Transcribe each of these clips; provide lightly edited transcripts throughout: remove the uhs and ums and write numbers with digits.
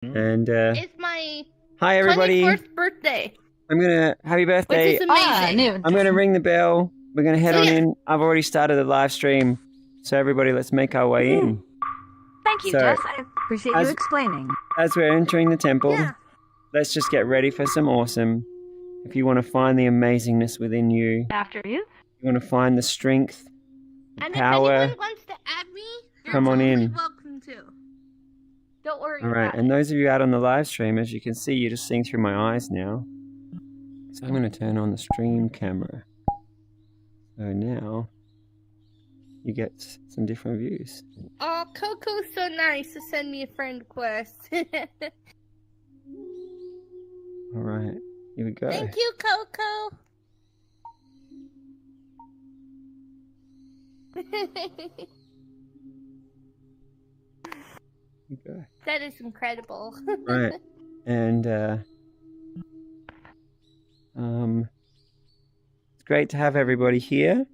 And It's my hi everybody. 21st birthday, Happy which birthday. is amazing. Noon. I'm gonna ring the bell. We're gonna head So on yeah. in. I've already started the live stream. So everybody, let's make our way in. Thank you, So Jess. I appreciate you as explaining. as we're entering the temple, Yeah. let's just get ready for some awesome. If you want to find the amazingness within you, After you. you want to find the strength, the And if power, anyone wants to add me, you're come on totally in. welcome to. Don't worry All right, about and it. those of you out on the live stream, as you can see, you're just seeing through my eyes now. So I'm going to turn on the stream camera. So now you get some different views. Oh, Coco's so nice to send me a friend request. All right, here we go. Thank you, Coco. Here we go. That is incredible. Right, and it's great to have everybody here.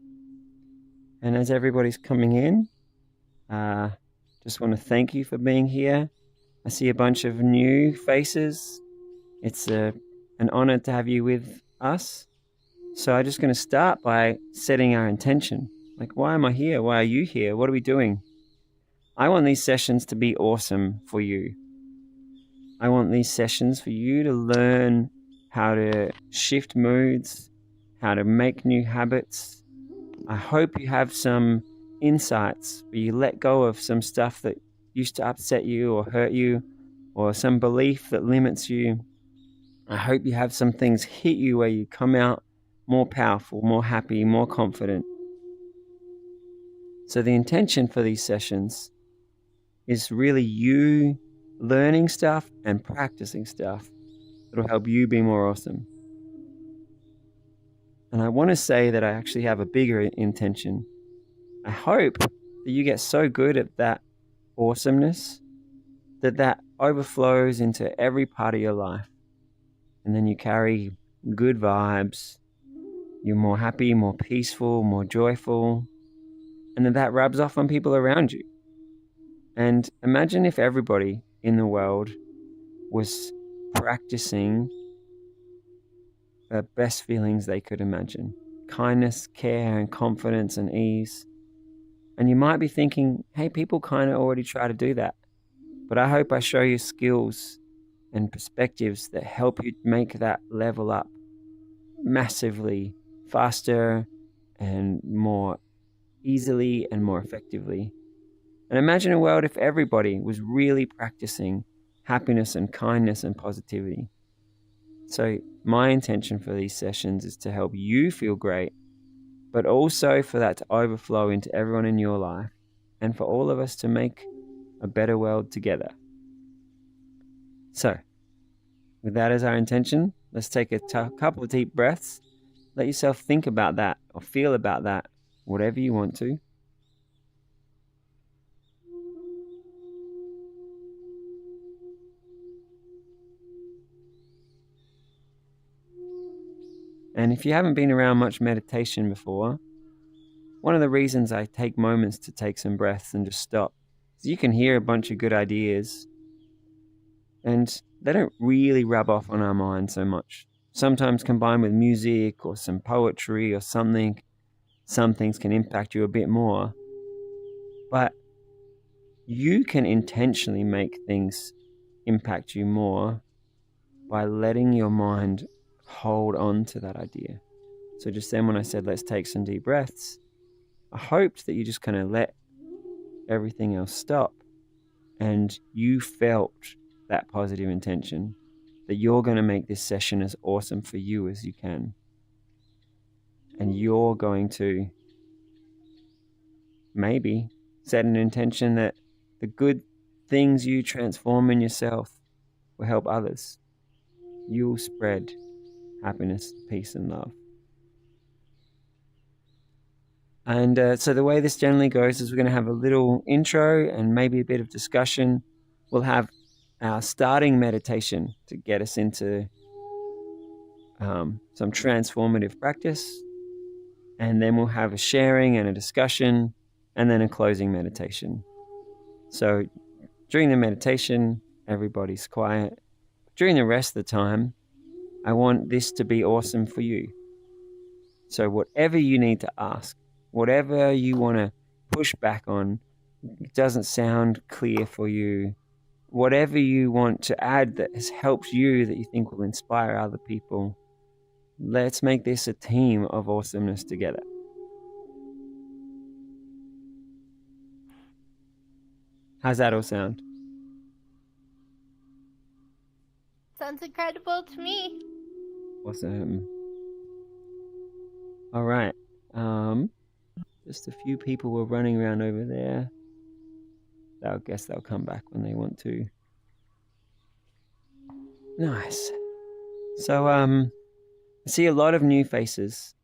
And as everybody's coming in, just want to thank you for being here. I see a bunch of new faces. It's an honor to have you with us. So I'm just going to start by setting our intention. Like, why am I here? Why are you here? What are we doing? I want these sessions to be awesome for you. I want these sessions for you to learn how to shift moods, how to make new habits. I hope you have some insights where you let go of some stuff that used to upset you or hurt you, or some belief that limits you. I hope you have some things hit you where you come out more powerful, more happy, more confident. So the intention for these sessions is really you learning stuff and practicing stuff that'll help you be more awesome. And I want to say that I actually have a bigger intention. I hope that you get so good at that awesomeness that overflows into every part of your life. And then you carry good vibes. You're more happy, more peaceful, more joyful. And then that rubs off on people around you. And imagine if everybody in the world was practicing the best feelings they could imagine. Kindness, care, and confidence and ease. And you might be thinking, hey, people kind of already try to do that. But I hope I show you skills and perspectives that help you make that level up massively faster and more easily and more effectively. And imagine a world if everybody was really practicing happiness and kindness and positivity. So my intention for these sessions is to help you feel great, but also for that to overflow into everyone in your life and for all of us to make a better world together. So with that as our intention, let's take a couple of deep breaths. Let yourself think about that or feel about that, whatever you want to. And if you haven't been around much meditation before, one of the reasons I take moments to take some breaths and just stop is you can hear a bunch of good ideas and they don't really rub off on our mind so much. Sometimes combined with music or some poetry or something, some things can impact you a bit more. But you can intentionally make things impact you more by letting your mind hold on to that idea. So just then when I said, let's take some deep breaths, I hoped that you just kind of let everything else stop and you felt that positive intention that you're going to make this session as awesome for you as you can. And you're going to maybe set an intention that the good things you transform in yourself will help others. You'll spread happiness, peace, and love. And so the way this generally goes is we're going to have a little intro and maybe a bit of discussion. We'll have our starting meditation to get us into some transformative practice. And then we'll have a sharing and a discussion and then a closing meditation. So during the meditation, everybody's quiet. During the rest of the time, I want this to be awesome for you. So whatever you need to ask, whatever you want to push back on, it doesn't sound clear for you, whatever you want to add that has helped you that you think will inspire other people, let's make this a team of awesomeness together. How's that all sound? Sounds incredible to me. Awesome. All right. Just a few people were running around over there. I guess they'll come back when they want to. Nice. So, I see a lot of new faces,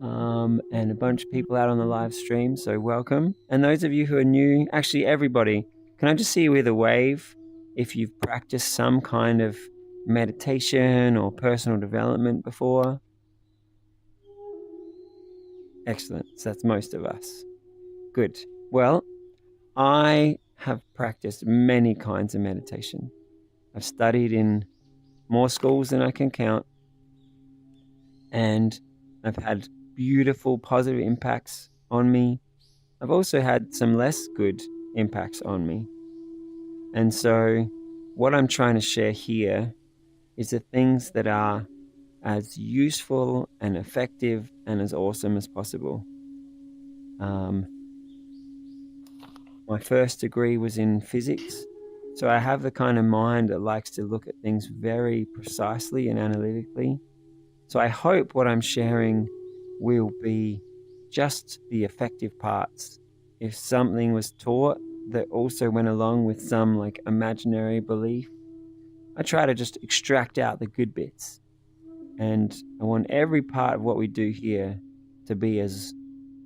and a bunch of people out on the live stream. So welcome. And those of you who are new, actually everybody, can I just see you with a wave if you've practiced some kind of meditation or personal development before? Excellent. So that's most of us. Good. Well, I have practiced many kinds of meditation. I've studied in more schools than I can count, and I've had beautiful positive impacts on me. I've also had some less good impacts on me. And so what I'm trying to share here is the things that are as useful and effective and as awesome as possible. My first degree was in physics, so I have the kind of mind that likes to look at things very precisely and analytically. So I hope what I'm sharing will be just the effective parts. If something was taught that also went along with some like imaginary belief, I try to just extract out the good bits. And I want every part of what we do here to be as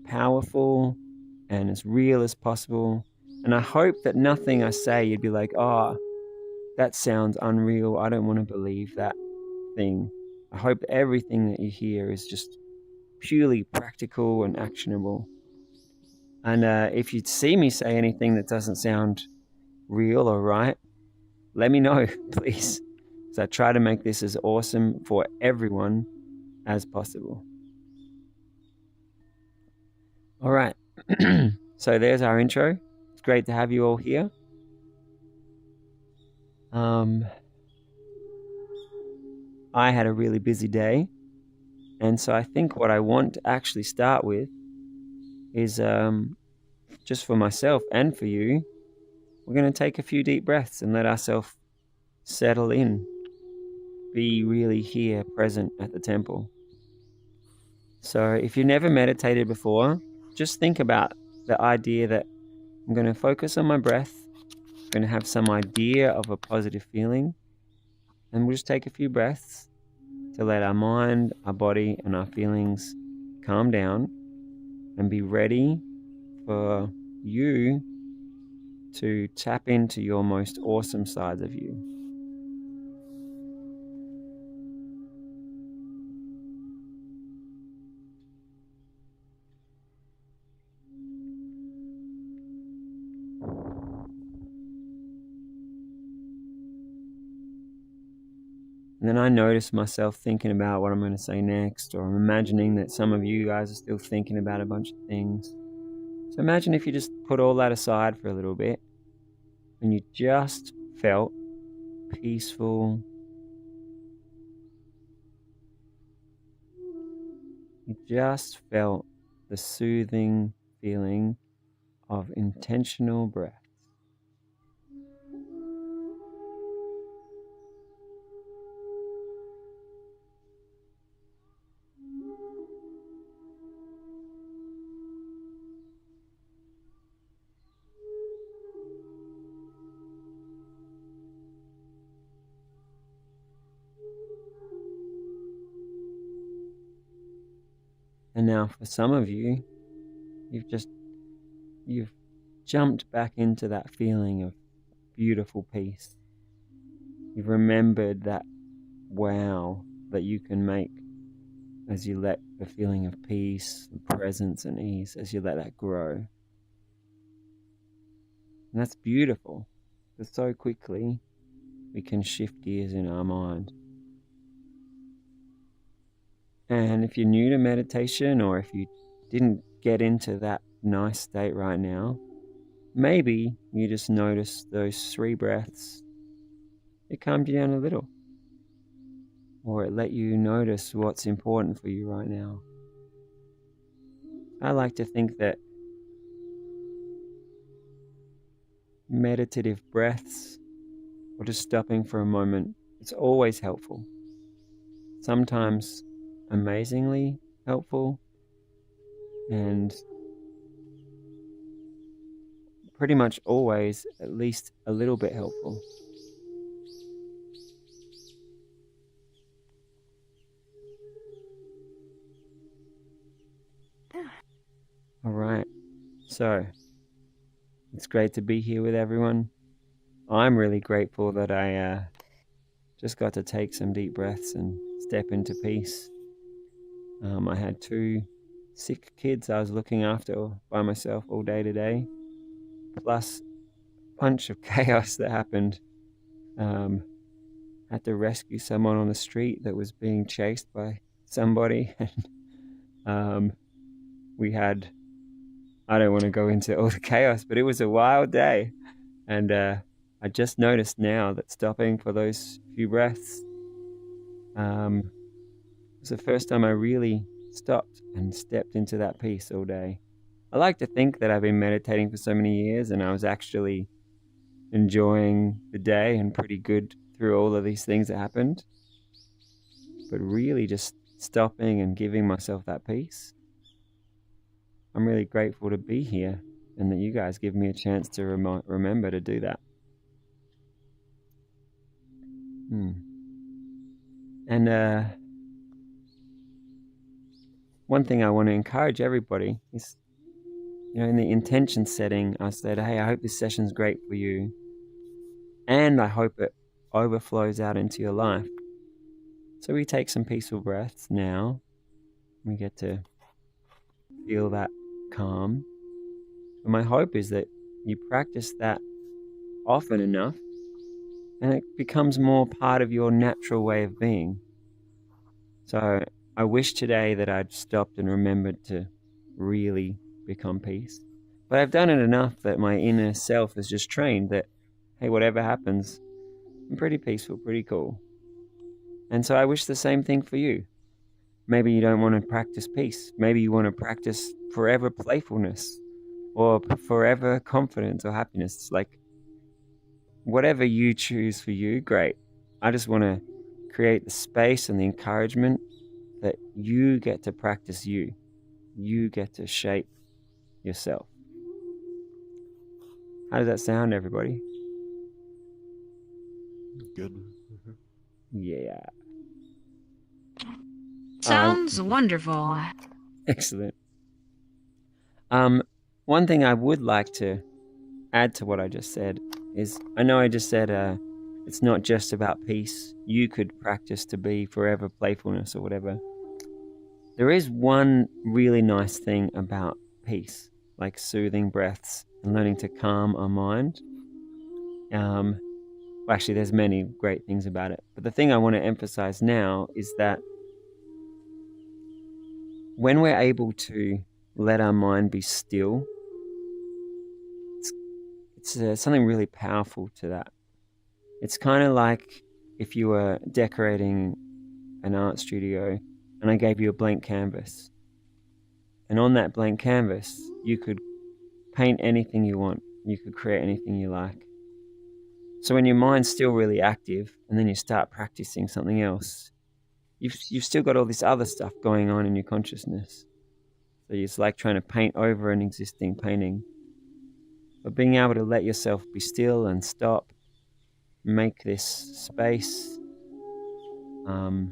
powerful and as real as possible. And I hope that nothing I say you'd be like, oh, that sounds unreal. I don't want to believe that thing. I hope everything that you hear is just purely practical and actionable. And if you see me say anything that doesn't sound real or right, let me know, please. Because I try to make this as awesome for everyone as possible. All right. So there's our intro. It's great to have you all here. I had a really busy day. And so I think what I want to actually start with is just for myself and for you, we're going to take a few deep breaths and let ourselves settle in, be really here, present at the temple. So if you've never meditated before, just think about the idea that I'm going to focus on my breath, I'm going to have some idea of a positive feeling, and we'll just take a few breaths to let our mind, our body, and our feelings calm down and be ready for you to tap into your most awesome sides of you. And then I notice myself thinking about what I'm going to say next, or I'm imagining that some of you guys are still thinking about a bunch of things. So imagine if you just put all that aside for a little bit and you just felt peaceful. You just felt the soothing feeling of intentional breath. And now for some of you, you've jumped back into that feeling of beautiful peace. You've remembered that wow that you can make as you let the feeling of peace, and presence, and ease, as you let that grow. And that's beautiful, because so quickly we can shift gears in our mind. And if you're new to meditation, or if you didn't get into that nice state right now, maybe you just notice those 3 breaths. It calmed you down a little, or it let you notice what's important for you right now. I like to think that meditative breaths, or just stopping for a moment, it's always helpful. Sometimes amazingly helpful, and pretty much always at least a little bit helpful. All right, so it's great to be here with everyone. I'm really grateful that I just got to take some deep breaths and step into peace. I had 2 sick kids I was looking after by myself all day today, plus a bunch of chaos that happened. Had to rescue someone on the street that was being chased by somebody. We had, I don't want to go into all the chaos, but it was a wild day. And I just noticed now that stopping for those few breaths was the first time I really stopped and stepped into that peace all day. I like to think that I've been meditating for so many years and I was actually enjoying the day and pretty good through all of these things that happened. But really just stopping and giving myself that peace. I'm really grateful to be here and that you guys give me a chance to remember to do that. And one thing I want to encourage everybody is, in the intention setting, I said, hey, I hope this session's great for you. And I hope it overflows out into your life. So we take some peaceful breaths now. We get to feel that calm. And my hope is that you practice that often enough and it becomes more part of your natural way of being. So I wish today that I'd stopped and remembered to really become peace. But I've done it enough that my inner self is just trained that, hey, whatever happens, I'm pretty peaceful, pretty cool. And so I wish the same thing for you. Maybe you don't want to practice peace. Maybe you want to practice forever playfulness or forever confidence or happiness. Like, whatever you choose for you, great. I just want to create the space and the encouragement that you get to practice you. You get to shape yourself. How does that sound, everybody? Good. Yeah. Sounds wonderful. Excellent. One thing I would like to add to what I just said is, I know I just said it's not just about peace. You could practice to be forever playfulness or whatever. There is one really nice thing about peace, like soothing breaths and learning to calm our mind. Well, actually, there's many great things about it. But the thing I want to emphasize now is that when we're able to let our mind be still, it's something really powerful to that. It's kind of like if you were decorating an art studio and I gave you a blank canvas. And on that blank canvas, you could paint anything you want. You could create anything you like. So when your mind's still really active and then you start practicing something else, you've still got all this other stuff going on in your consciousness. So it's like trying to paint over an existing painting. But being able to let yourself be still and stop, make this space, I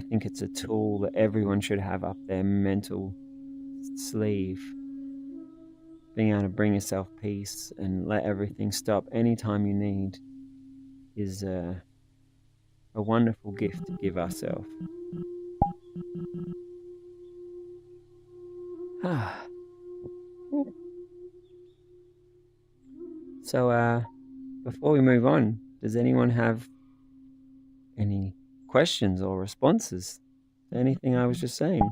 think it's a tool that everyone should have up their mental sleeve. Being able to bring yourself peace and let everything stop anytime you need is a wonderful gift to give ourselves. So before we move on, does anyone have any questions or responses to anything I was just saying?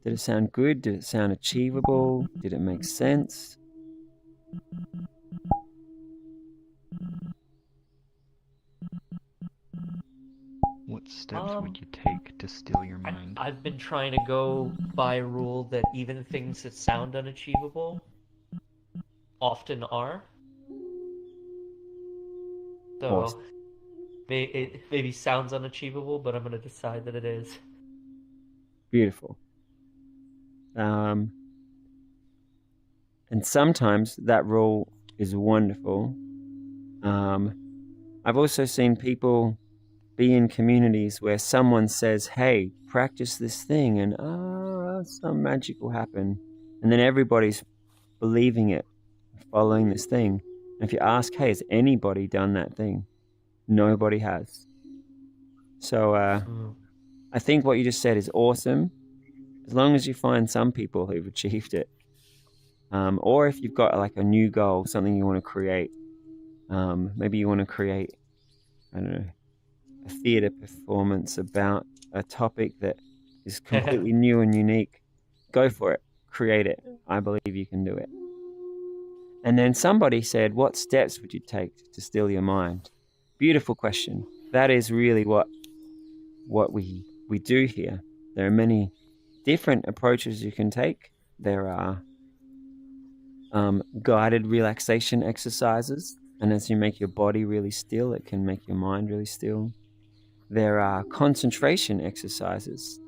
Did it sound good? Did it sound achievable? Did it make sense? What steps would you take to still your mind? I've been trying to go by a rule that even things that sound unachievable often are. So Awesome. it maybe sounds unachievable, but I'm going to decide that it is. Beautiful. And sometimes that rule is wonderful. I've also seen people be in communities where someone says, hey, practice this thing, and some magic will happen. And then everybody's believing it, following this thing. And if you ask, hey, has anybody done that thing? Nobody has. So I think what you just said is awesome, as long as you find some people who've achieved it. Or if you've got like a new goal, something you want to create. Maybe you want to create, I don't know, a theater performance about a topic that is completely new and unique. Go for it. Create it. I believe you can do it. And then somebody said, what steps would you take to still your mind? Beautiful question. That is really what we do here. There are many different approaches you can take. There are guided relaxation exercises. And as you make your body really still, it can make your mind really still. There are concentration exercises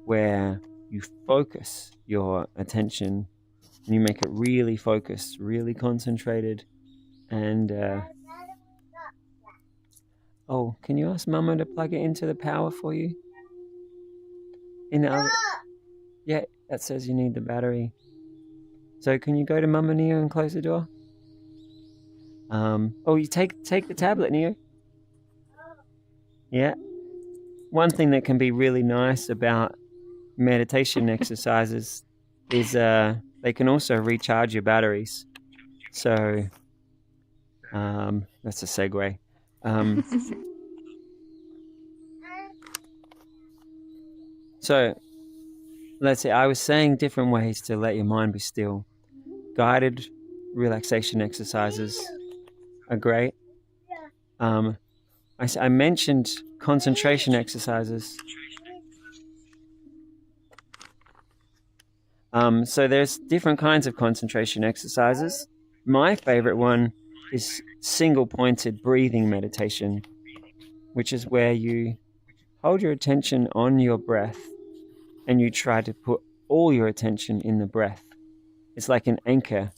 where you focus your attention and you make it really focused, really concentrated. And can you ask Mama to plug it into the power for you? In the other, yeah, that says you need the battery. So can you go to Mama, Neo, and close the door? You take the tablet, Neo. Yeah. One thing that can be really nice about meditation exercises is they can also recharge your batteries. So that's a segue. So let's say I was saying different ways to let your mind be still. Guided relaxation exercises are great. I mentioned concentration exercises. So there's different kinds of concentration exercises. My favorite one is single-pointed breathing meditation, which is where you hold your attention on your breath and you try to put all your attention in the breath. It's like an anchor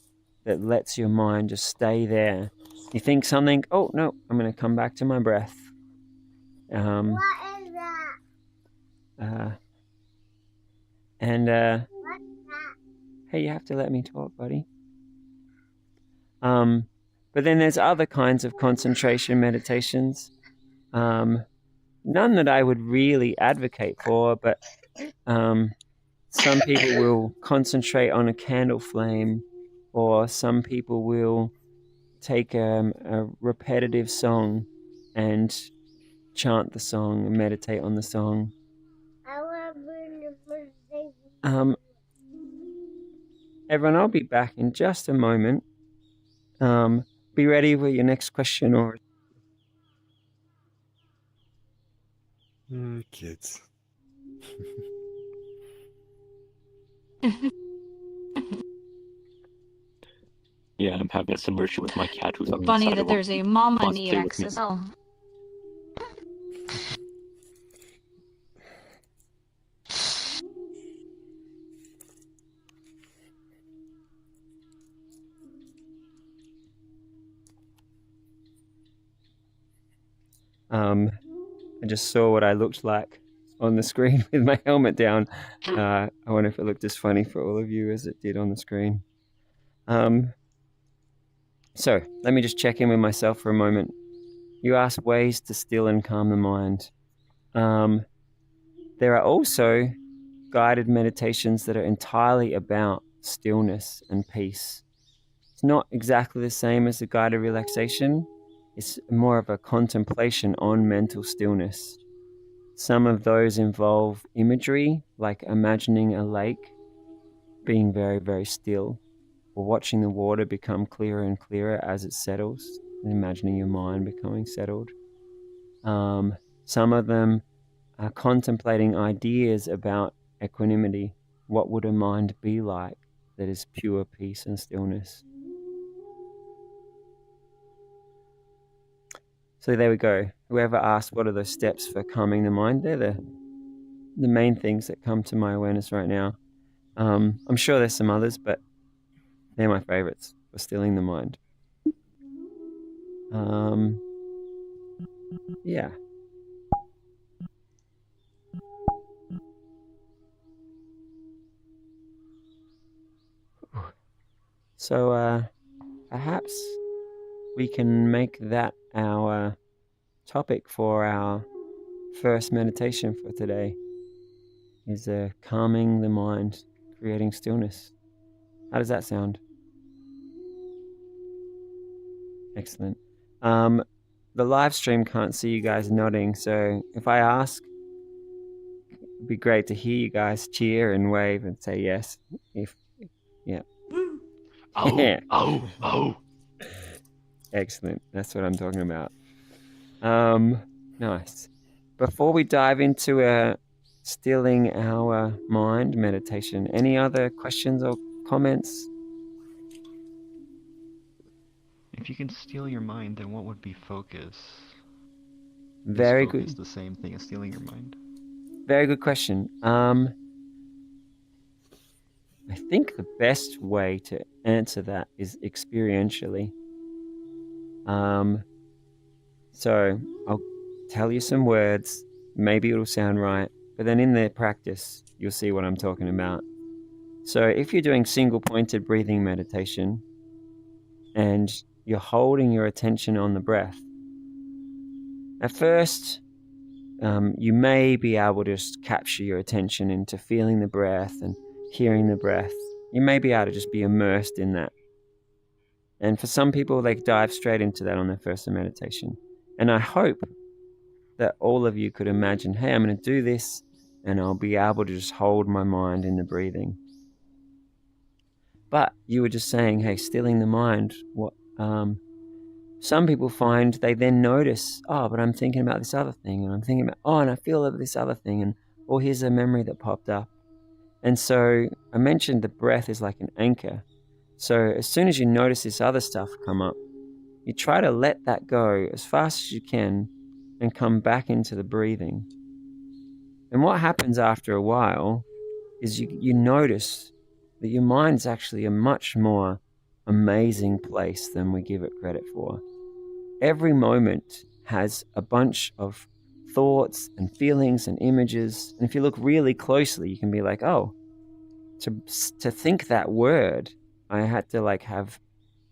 that lets your mind just stay there. You think something, oh no, I'm going to come back to my breath. What is that? Hey, you have to let me talk, buddy. But then there's other kinds of concentration meditations. None that I would really advocate for, but some people will concentrate on a candle flame, or some people will take a repetitive song and chant the song and meditate on the song. Everyone, I'll be back in just a moment. Be ready with your next question or... Kids. Yeah, I'm having a similar issue with my cat who's up Funny inside that of there's a Mama wants to play with me. XSL. I just saw what I looked like on the screen with my helmet down. I wonder if it looked as funny for all of you as it did on the screen. So let me just check in with myself for a moment. You asked ways to still and calm the mind. There are also guided meditations that are entirely about stillness and peace. It's not exactly the same as a guided relaxation. It's more of a contemplation on mental stillness. Some of those involve imagery, like imagining a lake being very, very still, or watching the water become clearer and clearer as it settles, and imagining your mind becoming settled. Some of them are contemplating ideas about equanimity. What would a mind be like that is pure peace and stillness? So there we go. Whoever asked what are those steps for calming the mind, they're the main things that come to my awareness right now. I'm sure there's some others, but they're my favorites for stilling the mind. Yeah. So perhaps we can make that our topic for our first meditation for today, is calming the mind, creating stillness. How does that sound? Excellent. The live stream can't see you guys nodding, so if I ask, it'd be great to hear you guys cheer and wave and say yes. Yeah. Oh, oh, oh. Excellent. That's what I'm talking about. Nice. Before we dive into a stilling our mind meditation, any other questions or comments? If you can steal your mind, then what would be focus? Very Is focus good. the same thing as stealing your mind? Very good question. I think the best way to answer that is experientially. So I'll tell you some words. Maybe it'll sound right, but then in the practice, you'll see what I'm talking about. So if you're doing single-pointed breathing meditation and you're holding your attention on the breath, at first, you may be able to just capture your attention into feeling the breath and hearing the breath. You may be able to just be immersed in that. And for some people, they dive straight into that on their first meditation. And I hope that all of you could imagine, hey, I'm going to do this and I'll be able to just hold my mind in the breathing. But you were just saying, hey, stilling the mind. Some people find they then notice, oh, but I'm thinking about this other thing, and I'm thinking about, oh, and I feel over this other thing, and oh, here's a memory that popped up. And so I mentioned the breath is like an anchor. So as soon as you notice this other stuff come up, you try to let that go as fast as you can and come back into the breathing. And what happens after a while is you notice that your mind's actually a much more amazing place than we give it credit for. Every moment has a bunch of thoughts and feelings and images. And if you look really closely, you can be like, oh, to think that word, I had to like have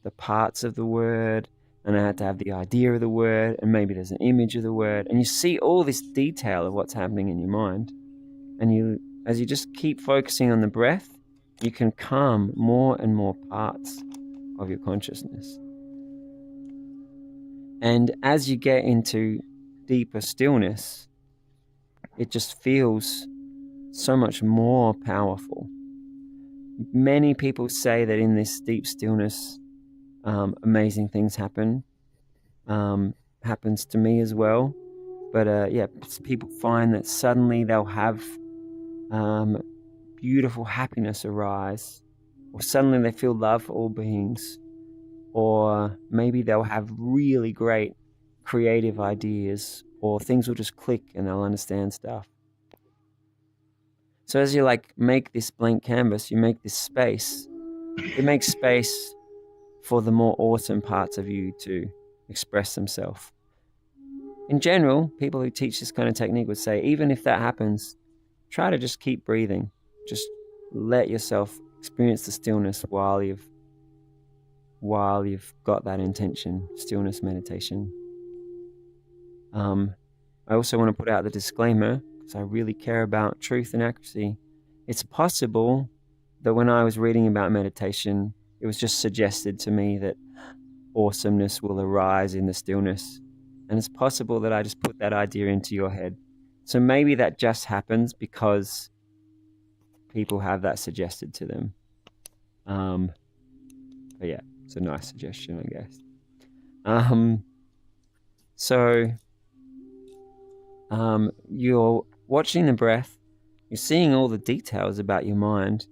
the parts of the word, and I had to have the idea of the word, and maybe there's an image of the word. And you see all this detail of what's happening in your mind. And as you just keep focusing on the breath, you can calm more and more parts of your consciousness. And as you get into deeper stillness, it just feels so much more powerful. Many people say that in this deep stillness, amazing things happen. Happens to me as well. But people find that suddenly they'll have beautiful happiness arise, or suddenly they feel love for all beings, or maybe they'll have really great creative ideas, or things will just click and they'll understand stuff. So as you like make this blank canvas, you make this space, it makes space for the more awesome parts of you to express themselves. In general, people who teach this kind of technique would say, even if that happens, try to just keep breathing. Just let yourself experience the stillness while you've got that intention, stillness meditation. I also want to put out the disclaimer. because I really care about truth and accuracy. It's possible that when I was reading about meditation, it was just suggested to me that awesomeness will arise in the stillness. And it's possible that I just put that idea into your head. So maybe that just happens because people have that suggested to them. But yeah, it's a nice suggestion, I guess. You're watching the breath, you're seeing all the details about your mind,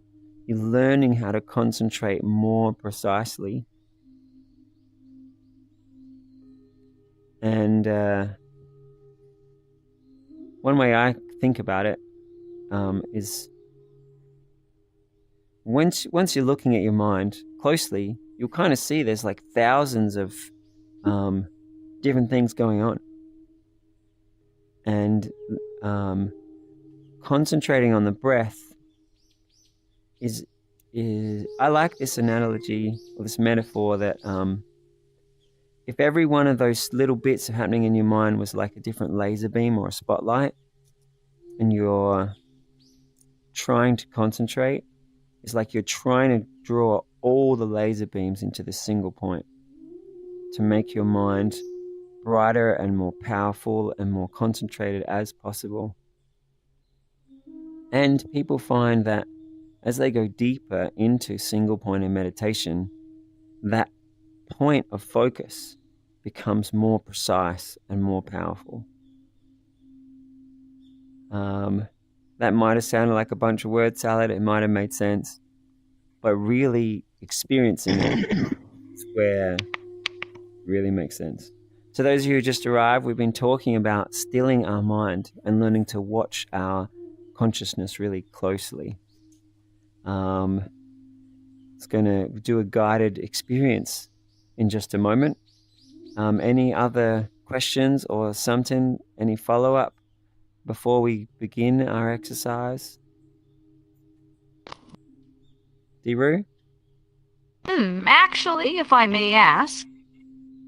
you're learning how to concentrate more precisely. And one way I think about it is once you're looking at your mind closely, you'll kind of see there's like thousands of different things going on. And concentrating on the breath is I like this analogy or this metaphor that if every one of those little bits happening in your mind was like a different laser beam or a spotlight, and you're trying to concentrate, it's like you're trying to draw all the laser beams into this single point to make your mind brighter and more powerful and more concentrated as possible. And people find that as they go deeper into single point in meditation, that point of focus becomes more precise and more powerful. That might have sounded like a bunch of word salad. It might have made sense, but really experiencing it is where it really makes sense. To those of you who just arrived, we've been talking about stilling our mind and learning to watch our consciousness really closely. It's going to do a guided experience in just a moment. Any other questions or something, any follow-up before we begin our exercise? Deeru? Actually, if I may ask.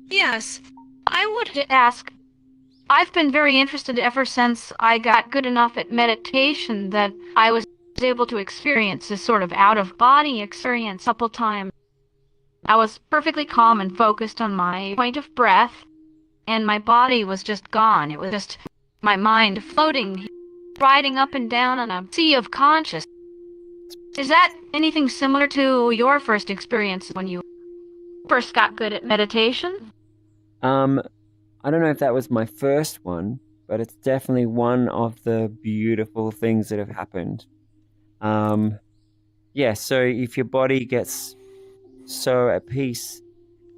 Yes, I would ask. I've been very interested ever since I got good enough at meditation that I was able to experience this sort of out-of-body experience a couple times. I was perfectly calm and focused on my point of breath, and my body was just gone. It was just my mind floating, riding up and down on a sea of consciousness. Is that anything similar to your first experience when you first got good at meditation? I don't know if that was my first one, but it's definitely one of the beautiful things that have happened. Yeah, so if your body gets so at peace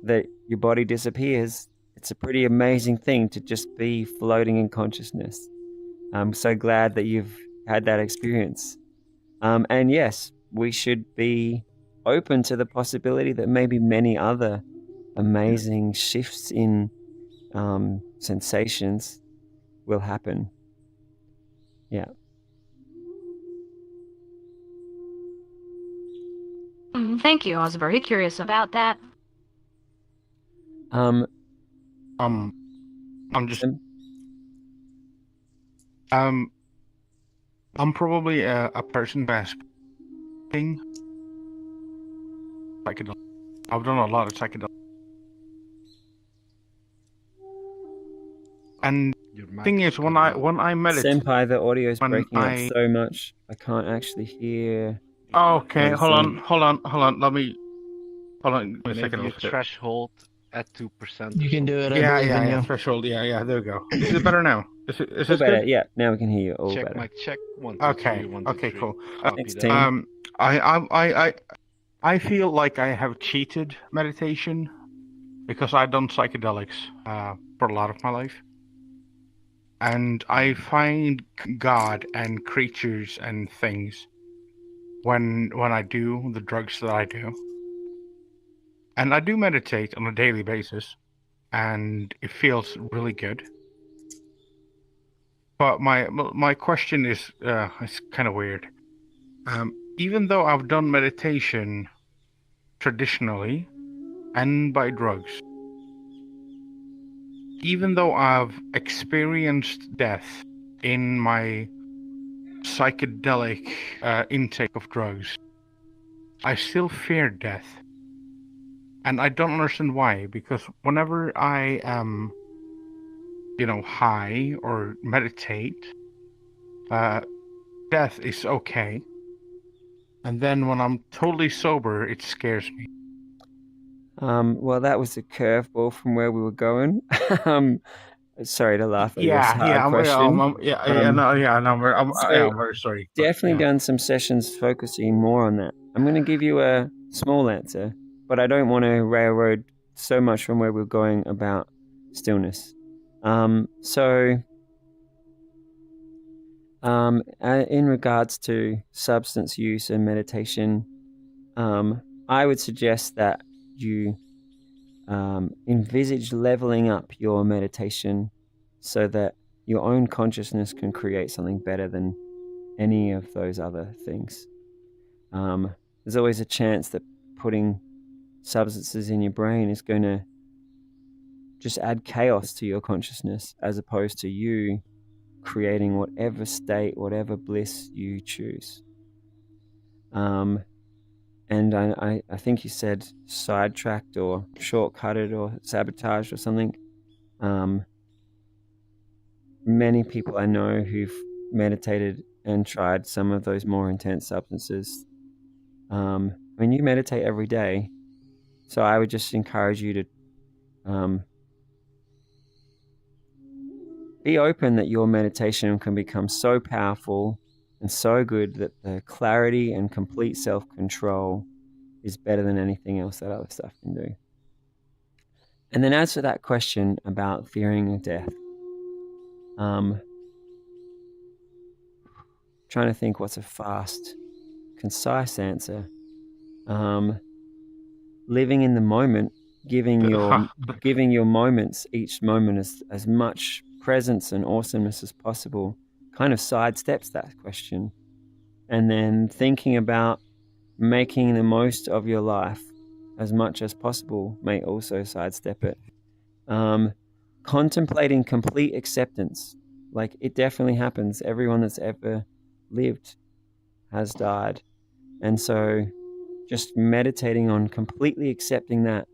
that your body disappears, it's a pretty amazing thing to just be floating in consciousness. I'm so glad that you've had that experience. And yes, we should be open to the possibility that maybe many other amazing shifts in sensations will happen. Yeah. Thank you. I was very curious about that. I'm just I'm probably a person who has thing psychedelic. I've done a lot of psychedelic, and thing is when I meditate. Senpai, the audio is breaking up so much. I can't actually hear. Okay, hold on. Let me hold on. Give me a second. Maybe a threshold at 2%. You can do it. Yeah. Threshold. Yeah. There we go. Is it better now? Is this better? good? Yeah. Now we can hear you. All Check better. mic check. 1, 2, Okay. 3, 1, 2, Okay. 3. Cool. Thanks, team. I feel like I have cheated meditation because I've done psychedelics for a lot of my life, and I find God and creatures and things when I do the drugs that I do. And I do meditate on a daily basis, and it feels really good. But my question is kind of weird. Even though I've done meditation traditionally and by drugs, even though I've experienced death in my psychedelic intake of drugs, I still fear death. And I don't understand why, because whenever I am, high or meditate, death is okay. And then when I'm totally sober, it scares me. Well, that was a curveball from where we were going. Sorry to laugh at your hard I'm question. I'm So very sorry. But, definitely done some sessions focusing more on that. I'm going to give you a small answer, but I don't want to railroad so much from where we're going about stillness. In regards to substance use and meditation, I would suggest that you envisage leveling up your meditation so that your own consciousness can create something better than any of those other things. There's always a chance that putting substances in your brain is going to just add chaos to your consciousness as opposed to you creating whatever state, whatever bliss you choose. And I think you said sidetracked or shortcutted or sabotaged or something. Many people I know who've meditated and tried some of those more intense substances. You meditate every day, so I would just encourage you to be open that your meditation can become so powerful and so good that the clarity and complete self-control is better than anything else that other stuff can do. And then as for that question about fearing death, trying to think what's a fast, concise answer. Living in the moment, giving your moments, each moment as much presence and awesomeness as possible, kind of sidesteps that question. And then thinking about making the most of your life as much as possible may also sidestep it. Contemplating complete acceptance, like it definitely happens. Everyone that's ever lived has died. And so just meditating on completely accepting that,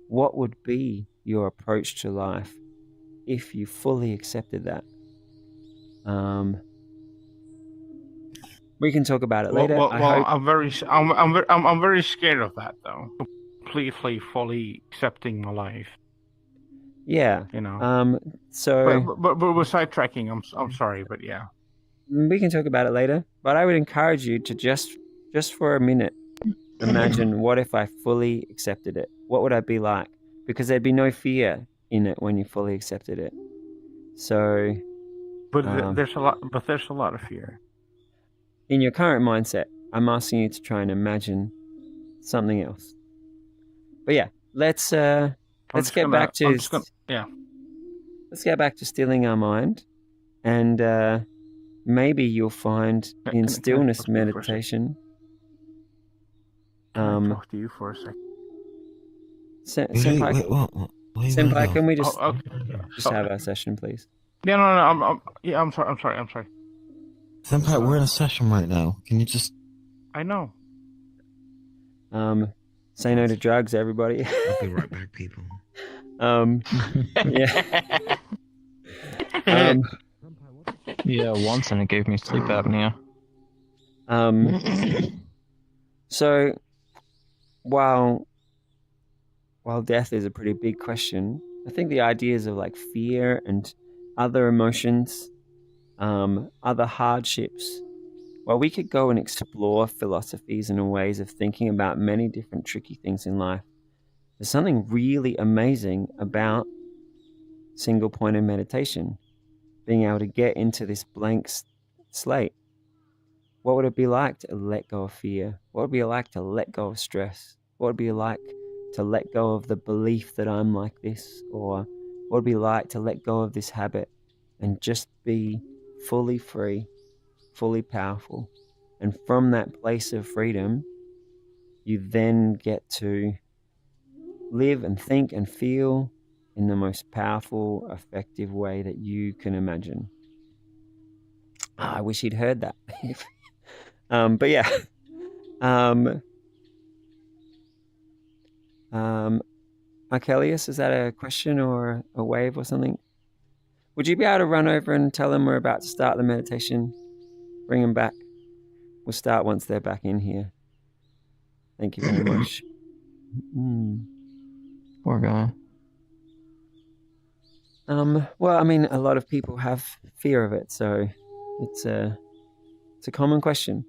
what would be your approach to life if you fully accepted that? We can talk about it later. Well, I hope. I'm very scared of that though. Completely, fully accepting my life. Yeah. So. But we're sidetracking. I'm sorry, but yeah. We can talk about it later. But I would encourage you to just for a minute, imagine what if I fully accepted it? What would I be like? Because there'd be no fear in it when you fully accepted it. So. But there's a lot of fear. In your current mindset, I'm asking you to try and imagine something else. But yeah, let's get back to stilling our mind, and maybe you'll find in stillness meditation. Can I talk to you for a second? Senpai, can we just just have our session, please? Yeah, no. I'm sorry. Senpai, we're in a session right now. Can you just... I know. Say no to drugs, everybody. I'll be right back, people. Yeah. Yeah, once and it gave me sleep apnea. So while death is a pretty big question, I think the ideas of like fear and other emotions, other hardships, well, we could go and explore philosophies and ways of thinking about many different tricky things in life. There's something really amazing about single-pointed meditation, being able to get into this blank slate. What would it be like to let go of fear? What would it be like to let go of stress? What would it be like to let go of the belief that I'm like this? Or what would it be like to let go of this habit and just be fully free, fully powerful? And from that place of freedom, you then get to live and think and feel in the most powerful, effective way that you can imagine. I wish he'd heard that. But yeah. Archelius, is that a question or a wave or something? Would you be able to run over and tell them we're about to start the meditation? Bring them back. We'll start once they're back in here. Thank you very much. Poor guy. Well, I mean, a lot of people have fear of it, so it's a common question.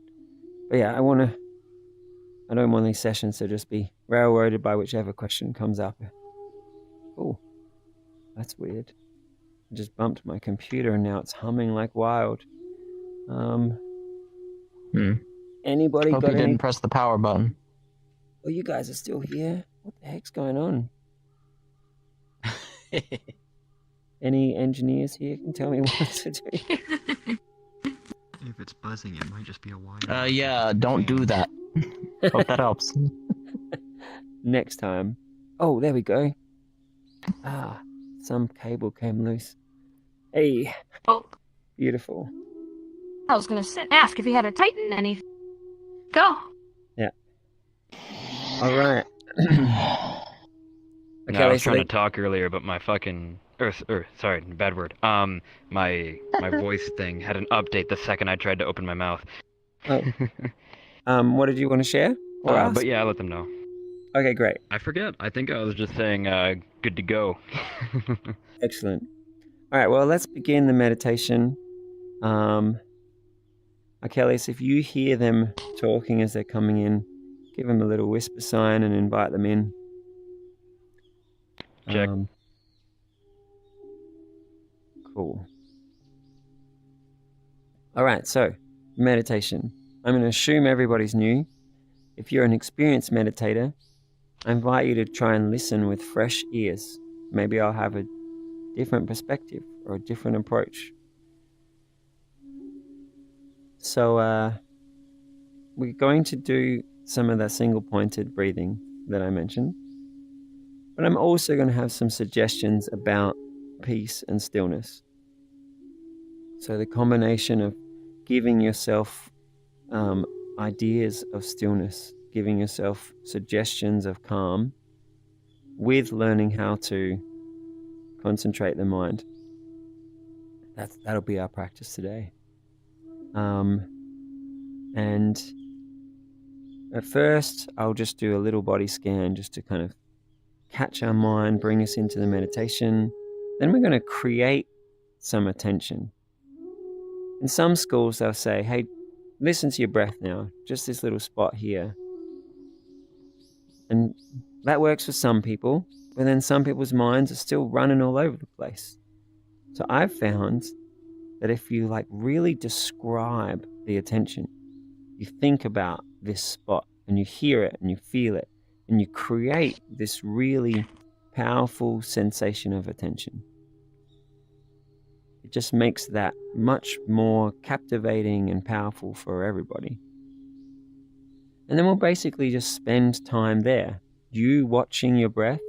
But yeah, I don't want these sessions to just be railroaded by whichever question comes up. Oh, that's weird. I just bumped my computer and now it's humming like wild. Anybody Hope got you didn't press the power button. Oh, you guys are still here? What the heck's going on? Any engineers here can tell me what to do? If it's buzzing, it might just be a wire. Yeah, don't do that. Hope that helps. Next time. Oh, there we go. Some cable came loose. Hey. Oh, Beautiful. I was gonna ask if you had to tighten anything. Go. Yeah. All right. Okay, I was trying to talk earlier, but my fucking sorry, bad word. My voice thing had an update the second I tried to open my mouth. Oh. What did you want to share? Or ask? But yeah, I let them know. Okay, great. I forget. I think I was just saying, good to go. Excellent. All right, well, let's begin the meditation. Achilles, if you hear them talking as they're coming in, give them a little whisper sign and invite them in. Check. Cool. All right, so meditation. I'm going to assume everybody's new. If you're an experienced meditator, I invite you to try and listen with fresh ears. Maybe I'll have a different perspective or a different approach. So we're going to do some of that single-pointed breathing that I mentioned. But I'm also going to have some suggestions about peace and stillness. So the combination of giving yourself ideas of stillness, giving yourself suggestions of calm, with learning how to concentrate the mind. That'll be our practice today. And at first, I'll just do a little body scan just to kind of catch our mind, bring us into the meditation. Then we're going to create some attention. In some schools, they'll say, hey, listen to your breath now, just this little spot here. And that works for some people, but then some people's minds are still running all over the place. So I've found that if you really describe the attention, you think about this spot and you hear it and you feel it and you create this really powerful sensation of attention. It just makes that much more captivating and powerful for everybody. And then we'll basically just spend time there, you watching your breath,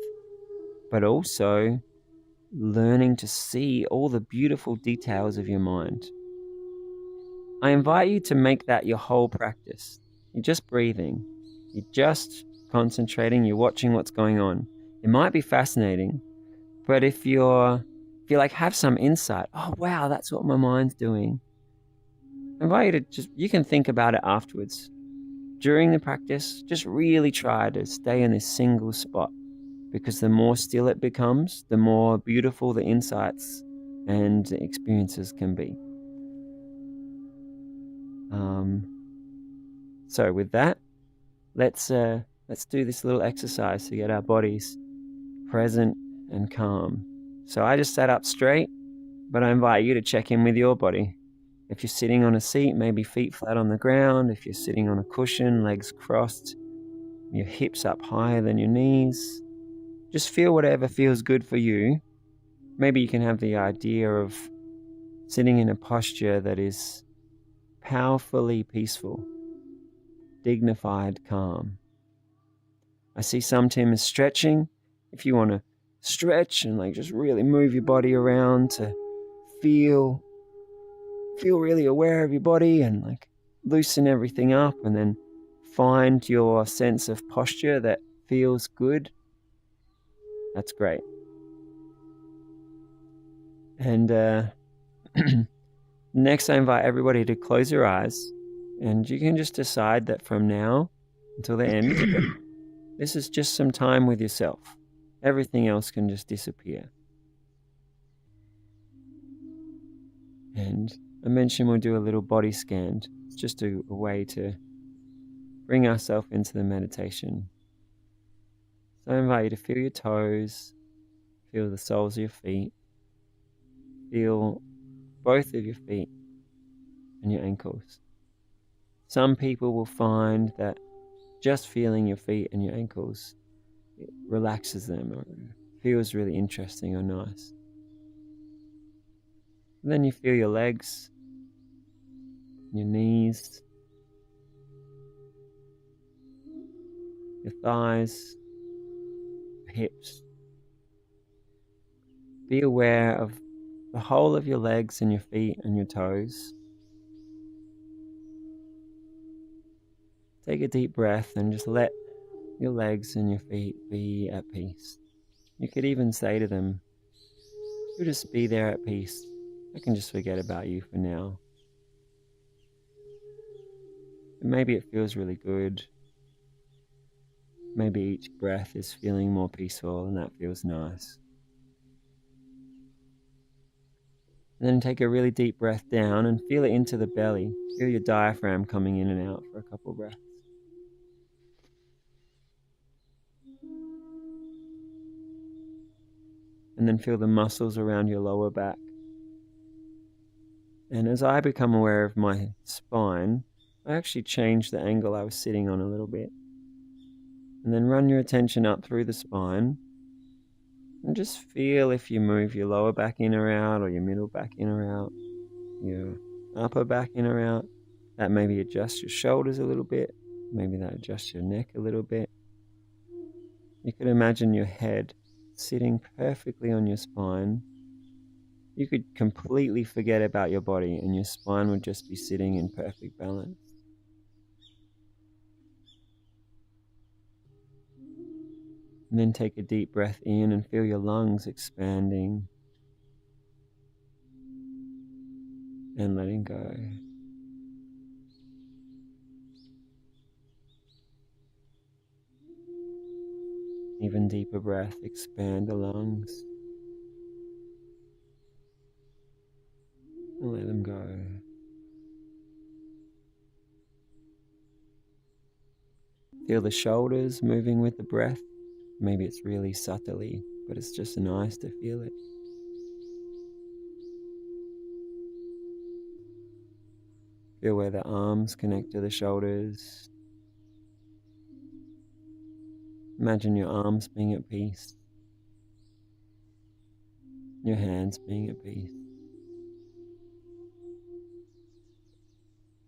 but also learning to see all the beautiful details of your mind. I invite you to make that your whole practice. You're just breathing. You're just concentrating. You're watching what's going on. It might be fascinating, but if you have some insight, oh wow, that's what my mind's doing. I invite you to you can think about it afterwards. During the practice, just really try to stay in this single spot, because the more still it becomes, the more beautiful the insights and experiences can be. So with that, let's do this little exercise to get our bodies present and calm. So I just sat up straight, but I invite you to check in with your body. If you're sitting on a seat, maybe feet flat on the ground. If you're sitting on a cushion, legs crossed, your hips up higher than your knees. Just feel whatever feels good for you. Maybe you can have the idea of sitting in a posture that is powerfully peaceful, dignified, calm. I see some Tim is stretching. If you want to stretch and just really move your body around to feel feel really aware of your body and like loosen everything up, and then find your sense of posture that feels good. That's great. And next, I invite everybody to close your eyes, and you can just decide that from now until the end, this is just some time with yourself. Everything else can just disappear. And I mentioned we'll do a little body scan. It's just a way to bring ourselves into the meditation. So I invite you to feel your toes, feel the soles of your feet, feel both of your feet and your ankles. Some people will find that just feeling your feet and your ankles, it relaxes them or feels really interesting or nice. And then you feel your legs, your knees, your thighs, hips. Be aware of the whole of your legs and your feet and your toes. Take a deep breath and just let your legs and your feet be at peace. You could even say to them, you'll just be there at peace. I can just forget about you for now. And maybe it feels really good. Maybe each breath is feeling more peaceful and that feels nice. And then take a really deep breath down and feel it into the belly. Feel your diaphragm coming in and out for a couple breaths. And then feel the muscles around your lower back. And as I become aware of my spine, I actually change the angle I was sitting on a little bit. And then run your attention up through the spine. And just feel if you move your lower back in or out, or your middle back in or out, your upper back in or out. That maybe adjust your shoulders a little bit. Maybe that adjusts your neck a little bit. You could imagine your head sitting perfectly on your spine. You could completely forget about your body and your spine would just be sitting in perfect balance. And then take a deep breath in and feel your lungs expanding and letting go. Even deeper breath, expand the lungs and let them go. Feel the shoulders moving with the breath. Maybe it's really subtly, but it's just nice to feel it. Feel where the arms connect to the shoulders. Imagine your arms being at peace. Your hands being at peace.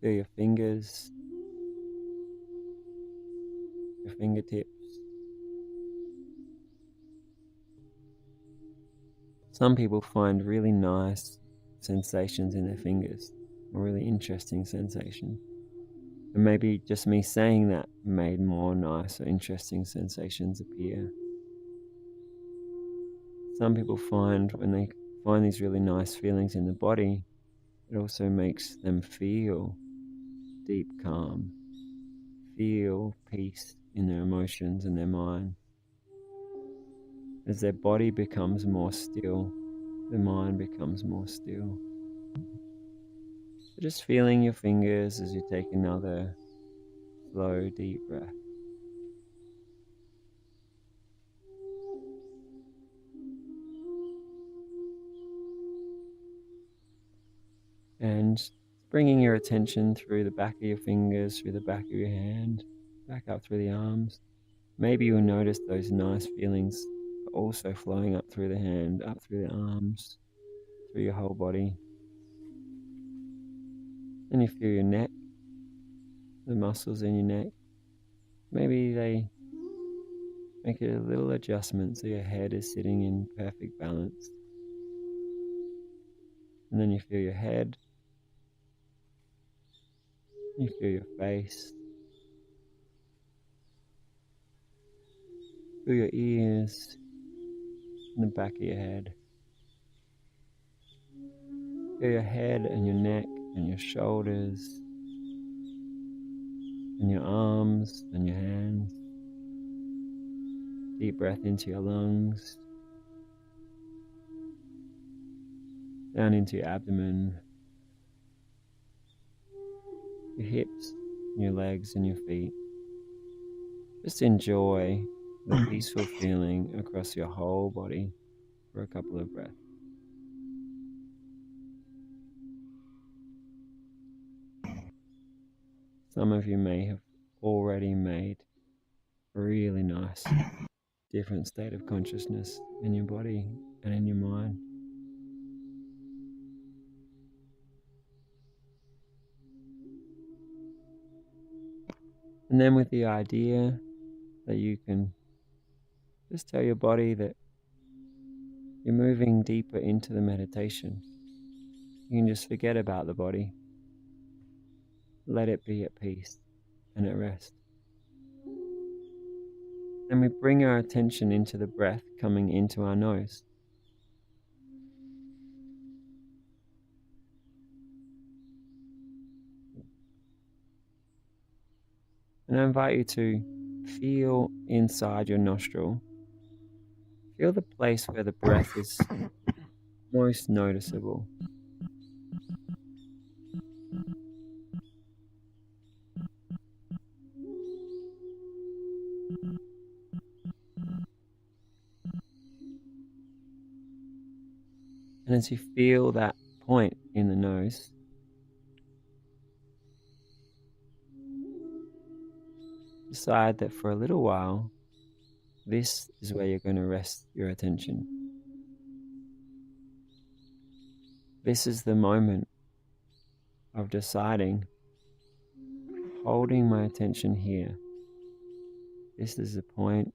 Feel your fingers, your fingertips. Some people find really nice sensations in their fingers, a really interesting sensation. And maybe just me saying that made more nice or interesting sensations appear. Some people find when they find these really nice feelings in the body, it also makes them feel deep calm, feel peace in their emotions and their mind. As their body becomes more still, the mind becomes more still. So just feeling your fingers as you take another slow, deep breath. And bringing your attention through the back of your fingers, through the back of your hand, back up through the arms. Maybe you'll notice those nice feelings also flowing up through the hand, up through the arms, through your whole body. And you feel your neck, the muscles in your neck. Maybe they make a little adjustment so your head is sitting in perfect balance. And then you feel your head, You feel your face. Feel your ears and the back of your head. Feel your head and your neck and your shoulders and your arms and your hands. Deep breath into your lungs. Down into your abdomen. Your hips, your legs and your feet. Just enjoy the peaceful feeling across your whole body for a couple of breaths. Some of you may have already made a really nice different state of consciousness in your body and in your mind. And then with the idea that you can just tell your body that you're moving deeper into the meditation. You can just forget about the body. Let it be at peace and at rest. And we bring our attention into the breath coming into our nose. And I invite you to feel inside your nostril. Feel the place where the breath is most noticeable. And as you feel that point in the nose, decide that for a little while, this is where you're going to rest your attention. This is the moment of deciding, holding my attention here. This is the point.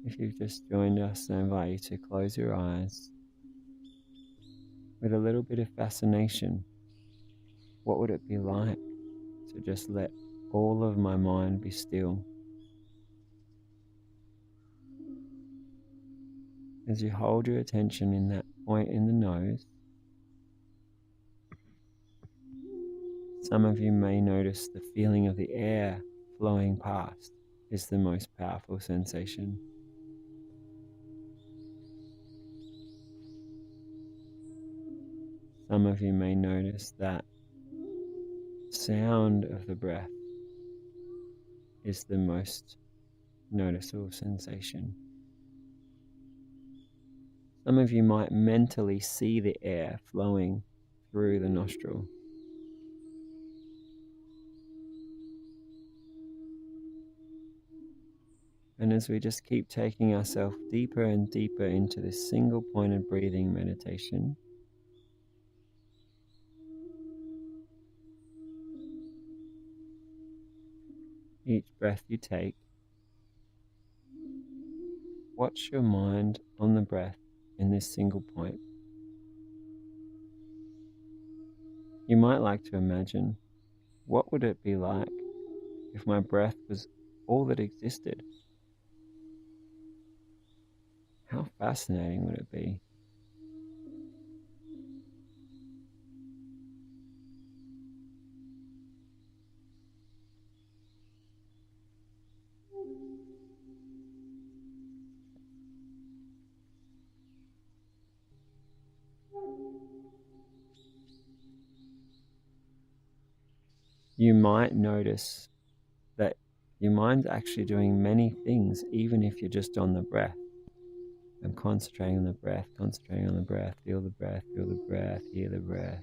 If you've just joined us, I invite you to close your eyes. With a little bit of fascination, what would it be like to just let all of my mind be still? As you hold your attention in that point in the nose, some of you may notice the feeling of the air flowing past is the most powerful sensation. Some of you may notice that sound of the breath is the most noticeable sensation. Some of you might mentally see the air flowing through the nostril. And as we just keep taking ourselves deeper and deeper into this single pointed breathing meditation, each breath you take, watch your mind on the breath in this single point. You might like to imagine, what would it be like if my breath was all that existed? How fascinating would it be? You might notice that your mind's actually doing many things, even if you're just on the breath. And concentrating on the breath, concentrating on the breath, feel the breath, hear the breath.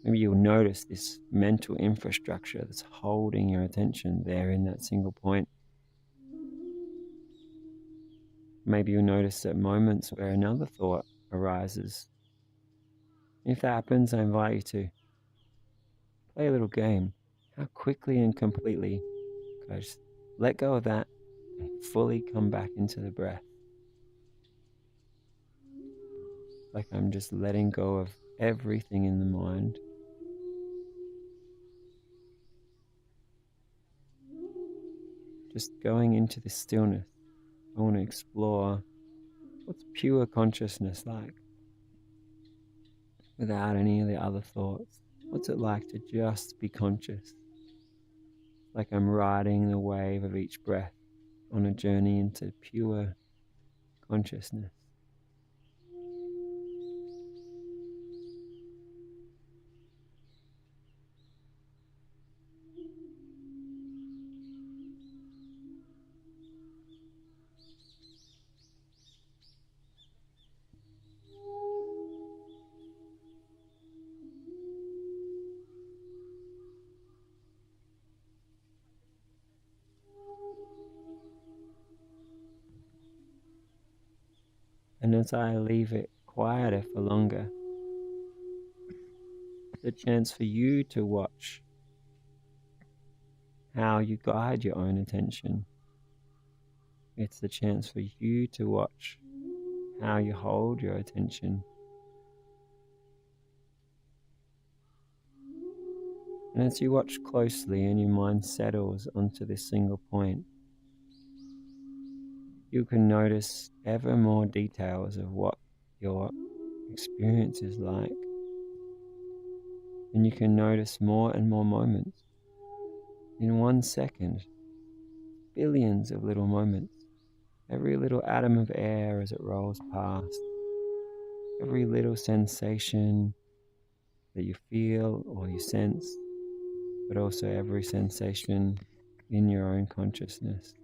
Maybe you'll notice this mental infrastructure that's holding your attention there in that single point. Maybe you'll notice at moments where another thought arises. If that happens, I invite you to play a little game. How quickly and completely could I just let go of that and fully come back into the breath. Like I'm just letting go of everything in the mind. Just going into the stillness. I want to explore what's pure consciousness like without any of the other thoughts. What's it like to just be conscious? Like I'm riding the wave of each breath on a journey into pure consciousness. And as I leave it quieter for longer, the chance for you to watch how you guide your own attention. It's the chance for you to watch how you hold your attention. And as you watch closely and your mind settles onto this single point, you can notice ever more details of what your experience is like. And you can notice more and more moments. In 1 second, billions of little moments. Every little atom of air as it rolls past. Every little sensation that you feel or you sense, but also every sensation in your own consciousness.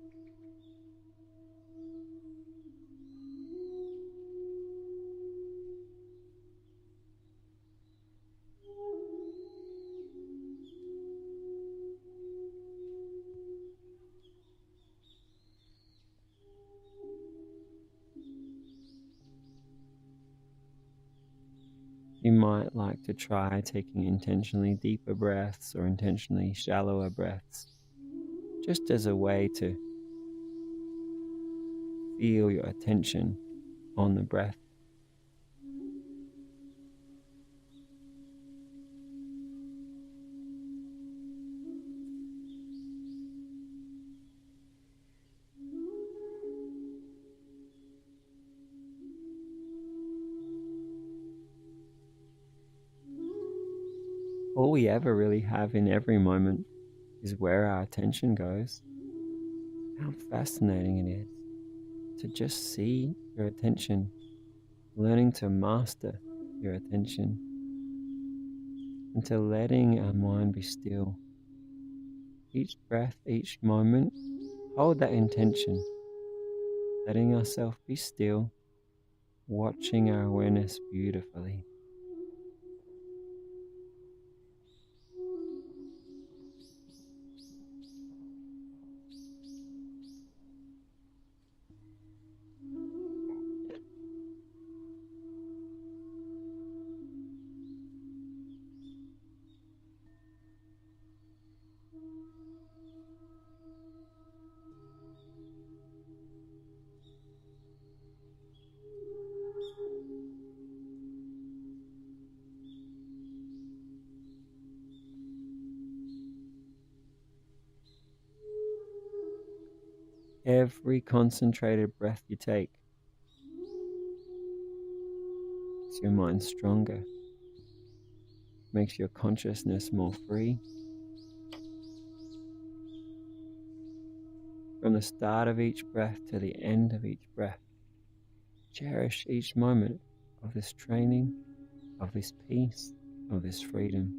You might like to try taking intentionally deeper breaths or intentionally shallower breaths, just as a way to feel your attention on the breath. All we ever really have in every moment is where our attention goes. How fascinating it is to just see your attention, learning to master your attention, and to letting our mind be still. Each breath, each moment, hold that intention, letting ourselves be still, watching our awareness beautifully. Every concentrated breath you take makes your mind stronger, makes your consciousness more free. From the start of each breath to the end of each breath, cherish each moment of this training, of this peace, of this freedom.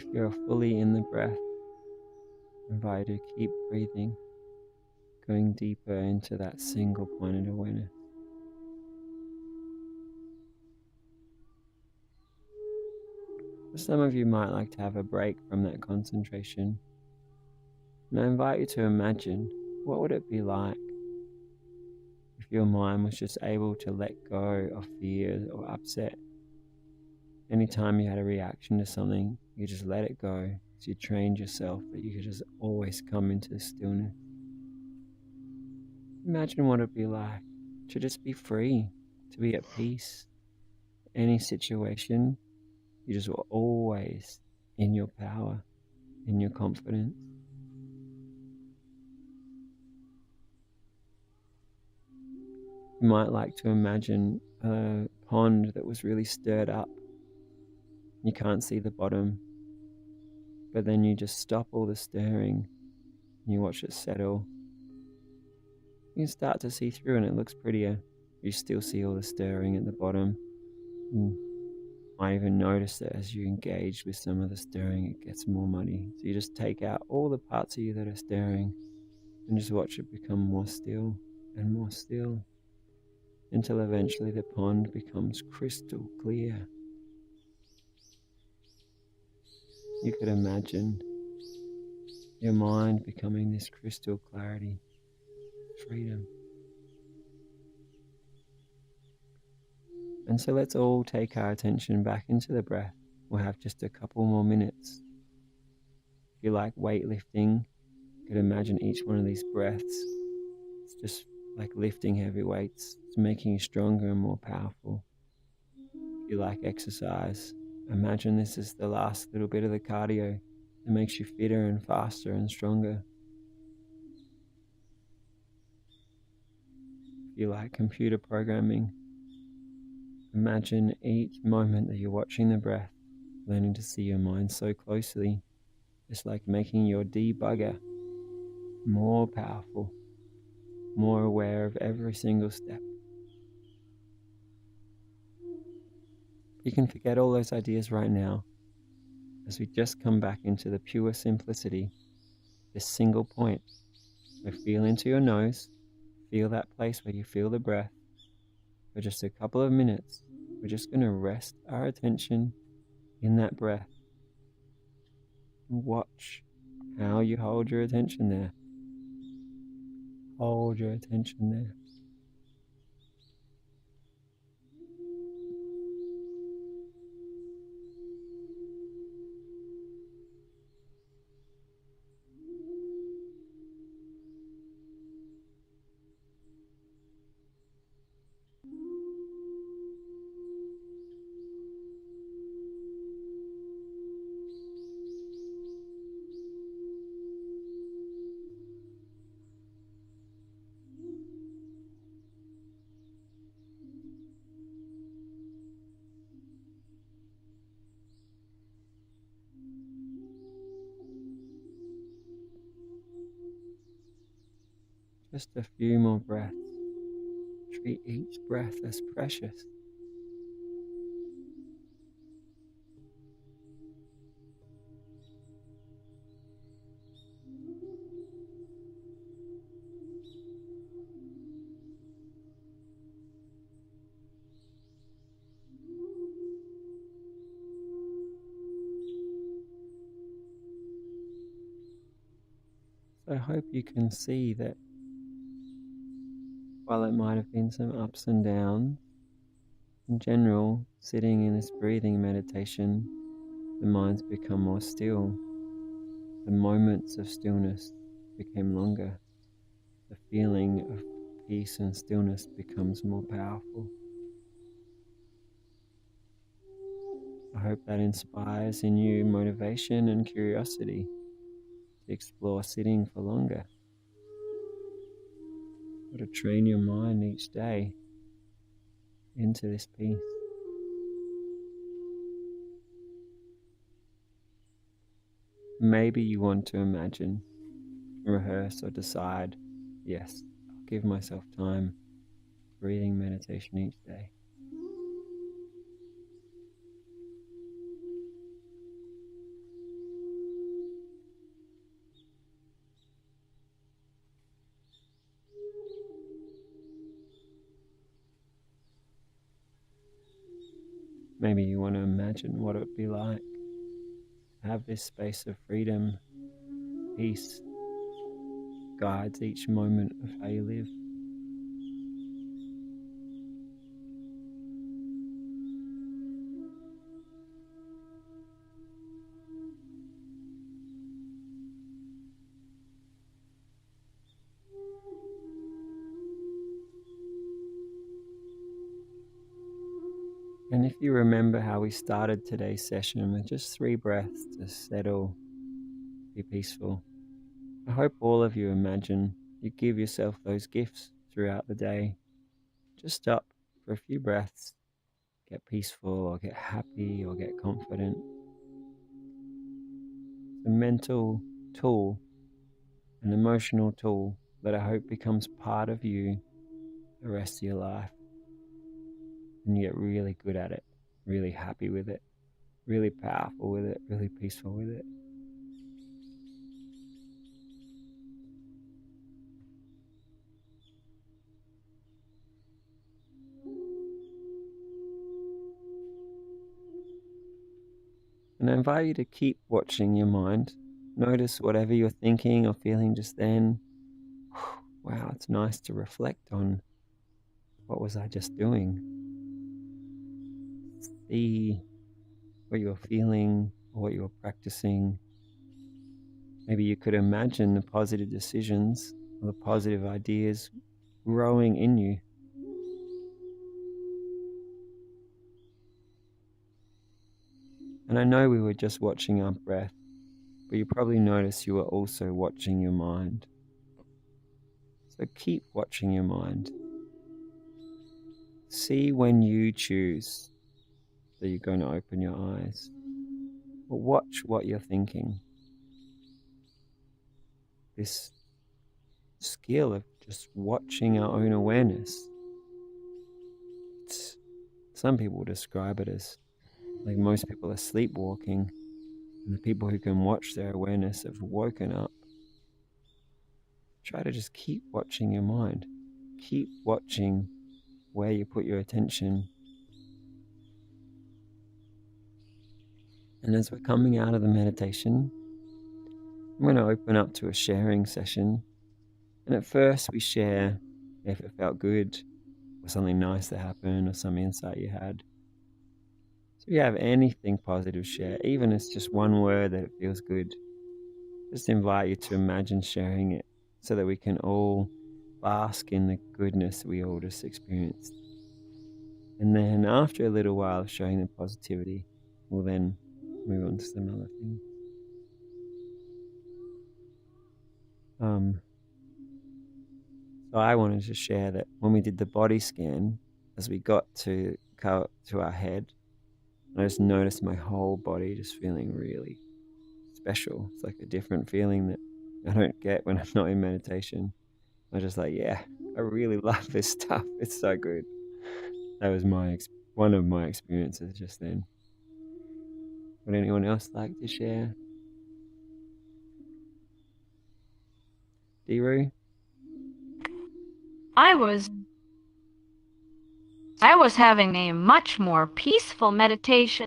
If you're fully in the breath, I invite you to keep breathing, going deeper into that single pointed awareness. Some of you might like to have a break from that concentration, and I invite you to imagine, what would it be like if your mind was just able to let go of fear or upset? Anytime you had a reaction to something, you just let it go. So you trained yourself that you could just always come into stillness. Imagine what it'd be like to just be free, to be at peace. Any situation, you just were always in your power, in your confidence. You might like to imagine a pond that was really stirred up. You can't see the bottom, but then you just stop all the stirring and you watch it settle. You can start to see through and it looks prettier. You still see all the stirring at the bottom. You might even notice that as you engage with some of the stirring, it gets more muddy. So you just take out all the parts of you that are stirring and just watch it become more still and more still until eventually the pond becomes crystal clear. You could imagine your mind becoming this crystal clarity, freedom. And so let's all take our attention back into the breath. We'll have just a couple more minutes. If you like weightlifting, you could imagine each one of these breaths. It's just like lifting heavy weights. It's making you stronger and more powerful. If you like exercise, imagine this is the last little bit of the cardio that makes you fitter and faster and stronger. If you like computer programming, imagine each moment that you're watching the breath, learning to see your mind so closely. It's like making your debugger more powerful, more aware of every single step. You can forget all those ideas right now as we just come back into the pure simplicity, this single point. So feel into your nose, feel that place where you feel the breath. For just a couple of minutes, we're just going to rest our attention in that breath. Watch how you hold your attention there. Hold your attention there. Just a few more breaths. Treat each breath as precious. So I hope you can see that while it might have been some ups and downs, in general, sitting in this breathing meditation, the mind's become more still. The moments of stillness became longer. The feeling of peace and stillness becomes more powerful. I hope that inspires in you motivation and curiosity to explore sitting for longer, or to train your mind each day into this peace. Maybe you want to imagine, rehearse, or decide, yes, I'll give myself time, breathing meditation each day. Maybe you want to imagine what it would be like to have this space of freedom, peace, guides each moment of how you live. And if you remember how we started today's session with just 3 breaths to settle, be peaceful, I hope all of you imagine you give yourself those gifts throughout the day. Just stop for a few breaths, get peaceful or get happy or get confident. It's a mental tool, an emotional tool that I hope becomes part of you the rest of your life. And you get really good at it, really happy with it, really powerful with it, really peaceful with it. And I invite you to keep watching your mind. Notice whatever you're thinking or feeling just then. Wow, it's nice to reflect on what was I just doing. See what you're feeling or what you're practicing. Maybe you could imagine the positive decisions or the positive ideas growing in you. And I know we were just watching our breath, but you probably noticed you were also watching your mind. So keep watching your mind. See when you choose that you're going to open your eyes. But watch what you're thinking. This skill of just watching our own awareness. Some people describe it as like most people are sleepwalking, and the people who can watch their awareness have woken up. Try to just keep watching your mind. Keep watching where you put your attention. And as we're coming out of the meditation, I'm going to open up to a sharing session. And at first we share if it felt good, or something nice that happened, or some insight you had. So if you have anything positive, share, even if it's just one word that it feels good. Just invite you to imagine sharing it so that we can all bask in the goodness we all just experienced. And then after a little while of showing the positivity, we'll then move on to some other things. So I wanted to share that when we did the body scan, as we got to our head, I just noticed my whole body just feeling really special. It's like a different feeling that I don't get when I'm not in meditation. I was just like, yeah, I really love this stuff. It's so good. That was one of my experiences just then. Would anyone else like to share? Deeru? I was having a much more peaceful meditation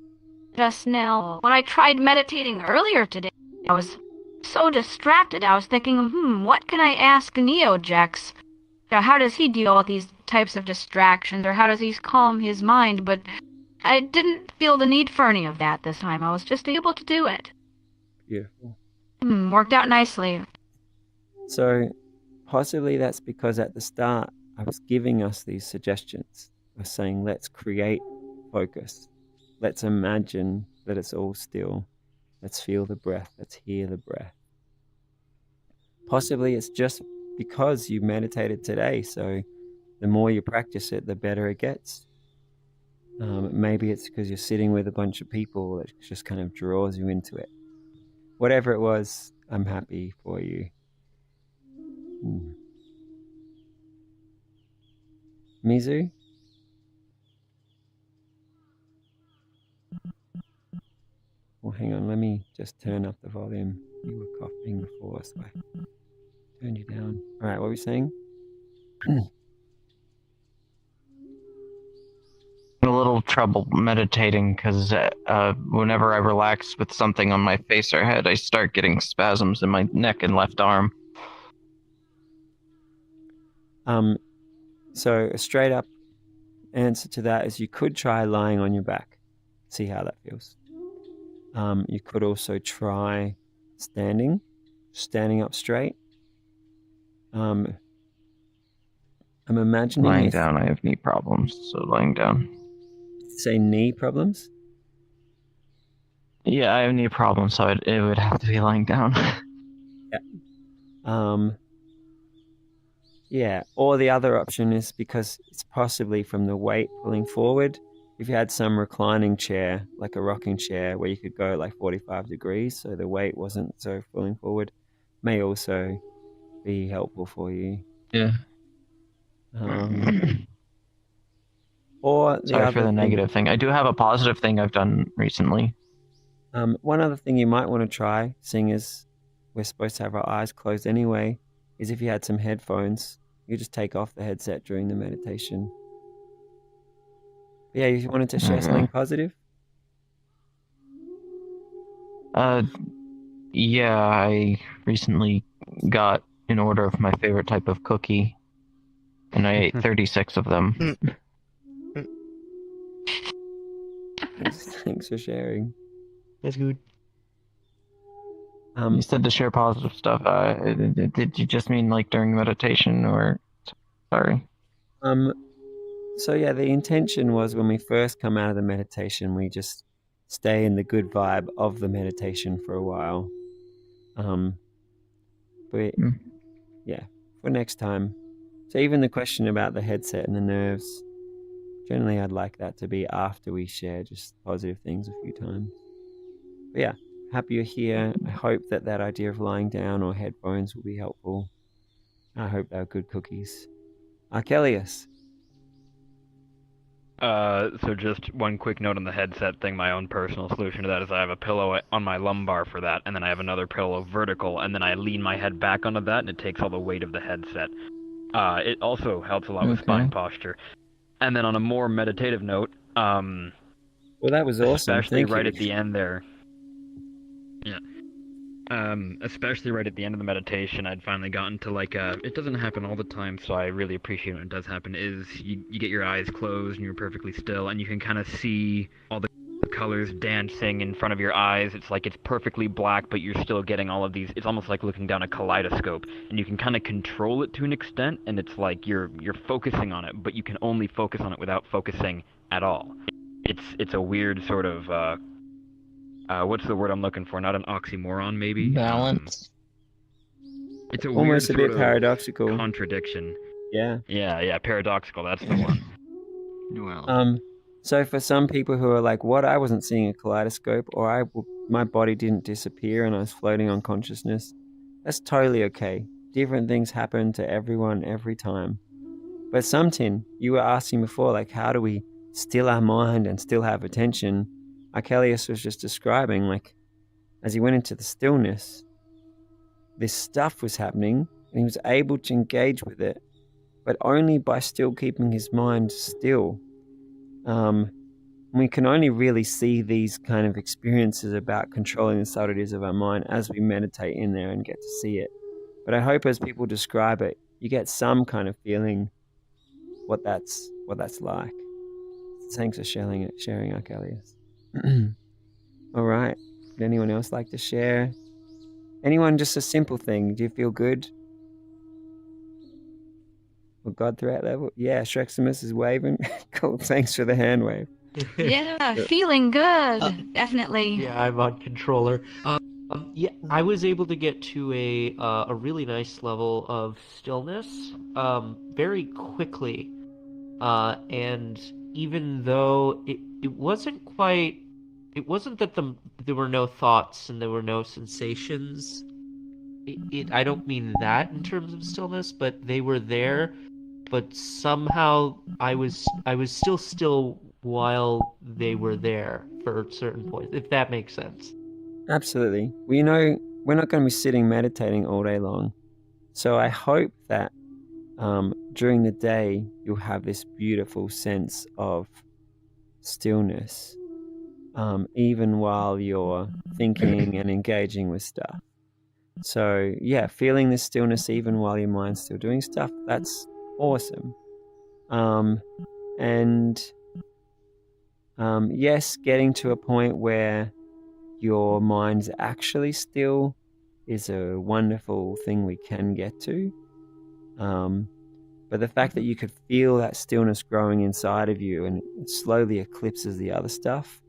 just now. When I tried meditating earlier today, I was so distracted. I was thinking, what can I ask Neojax? How does he deal with these types of distractions, or how does he calm his mind? But I didn't feel the need for any of that this time. I was just able to do it. Beautiful. Worked out nicely. So possibly that's because at the start I was giving us these suggestions. I was saying, let's create focus. Let's imagine that it's all still. Let's feel the breath. Let's hear the breath. Possibly it's just because you meditated today. So the more you practice it, the better it gets. Maybe it's because you're sitting with a bunch of people that just kind of draws you into it. Whatever it was, I'm happy for you. Mizu? Well, hang on, let me just turn up the volume. You were coughing before, so I turned you down. All right, what were we saying? a little trouble meditating because whenever I relax with something on my face or head, I start getting spasms in my neck and left arm. So a straight up answer to that is you could try lying on your back, see how that feels. You could also try standing up straight. I'm imagining Lying down, I have knee problems, so lying down. Say knee problems? Yeah, I have knee problems, so it would have to be lying down. Yeah, or the other option is because it's possibly from the weight pulling forward. If you had some reclining chair, like a rocking chair, where you could go like 45 degrees, so the weight wasn't so pulling forward, may also be helpful for you. Yeah. Or the Sorry other for the thing, negative thing. I do have a positive thing I've done recently. one other thing you might want to try, seeing as we're supposed to have our eyes closed anyway, is if you had some headphones, you just take off the headset during the meditation. But yeah, you wanted to share something positive? Yeah, I recently got an order of my favorite type of cookie, and I ate 36 of them. Thanks for sharing. That's good. You said to share positive stuff. Did you just mean like during meditation, or sorry? So yeah, the intention was when we first come out of the meditation, we just stay in the good vibe of the meditation for a while. But yeah, for next time. So even the question about the headset and the nerves, generally I'd like that to be after we share just positive things a few times. But yeah, happy you're here. I hope that idea of lying down or headphones will be helpful. I hope they're good cookies. Archelius. So just one quick note on the headset thing. My own personal solution to that is I have a pillow on my lumbar for that, and then I have another pillow vertical, and then I lean my head back onto that, and it takes all the weight of the headset. It also helps a lot with spine posture. And then on a more meditative note, well, that was awesome. Especially right at the end there. Yeah. Especially right at the end of the meditation, I'd finally gotten to like it doesn't happen all the time, so I really appreciate when it does happen, is you get your eyes closed and you're perfectly still, and you can kind of see all the colors dancing in front of your eyes. It's like it's perfectly black, but you're still getting all of these. It's almost like looking down a kaleidoscope, and you can kind of control it to an extent, and it's like you're focusing on it, but you can only focus on it without focusing at all. It's a weird sort of what's the word I'm looking for? Not an oxymoron, maybe? Balance. It's a almost weird a bit paradoxical contradiction. Yeah. Yeah, paradoxical. That's the one. Well. So for some people who are like, "What? I wasn't seeing a kaleidoscope, or my body didn't disappear, and I was floating on consciousness." That's totally okay. Different things happen to everyone every time. But Samtin, you were asking before, like, how do we still our mind and still have attention? Archelius was just describing, like, as he went into the stillness, this stuff was happening, and he was able to engage with it, but only by still keeping his mind still. We can only really see these kind of experiences about controlling the subtleties of our mind as we meditate in there and get to see it. But I hope as people describe it, you get some kind of feeling what that's like. Thanks for sharing Archelius. All right. Would anyone else like to share? Anyone, just a simple thing. Do you feel good? Well, God throughout level? Yeah, Shreximus is waving. Cool. Thanks for the hand wave. Yeah, feeling good. Definitely. Yeah, I'm on controller. Yeah, I was able to get to a really nice level of stillness very quickly. And even though it wasn't that there were no thoughts and there were no sensations. I don't mean that in terms of stillness, but they were there. But somehow I was still still while they were there for certain points, if that makes sense. Absolutely. Well, we're not going to be sitting meditating all day long. So I hope that during the day you'll have this beautiful sense of stillness, even while you're thinking and engaging with stuff. So, yeah, feeling the stillness even while your mind's still doing stuff, that's awesome. And yes, getting to a point where your mind's actually still is a wonderful thing we can get to. But the fact that you could feel that stillness growing inside of you and it slowly eclipses the other stuff,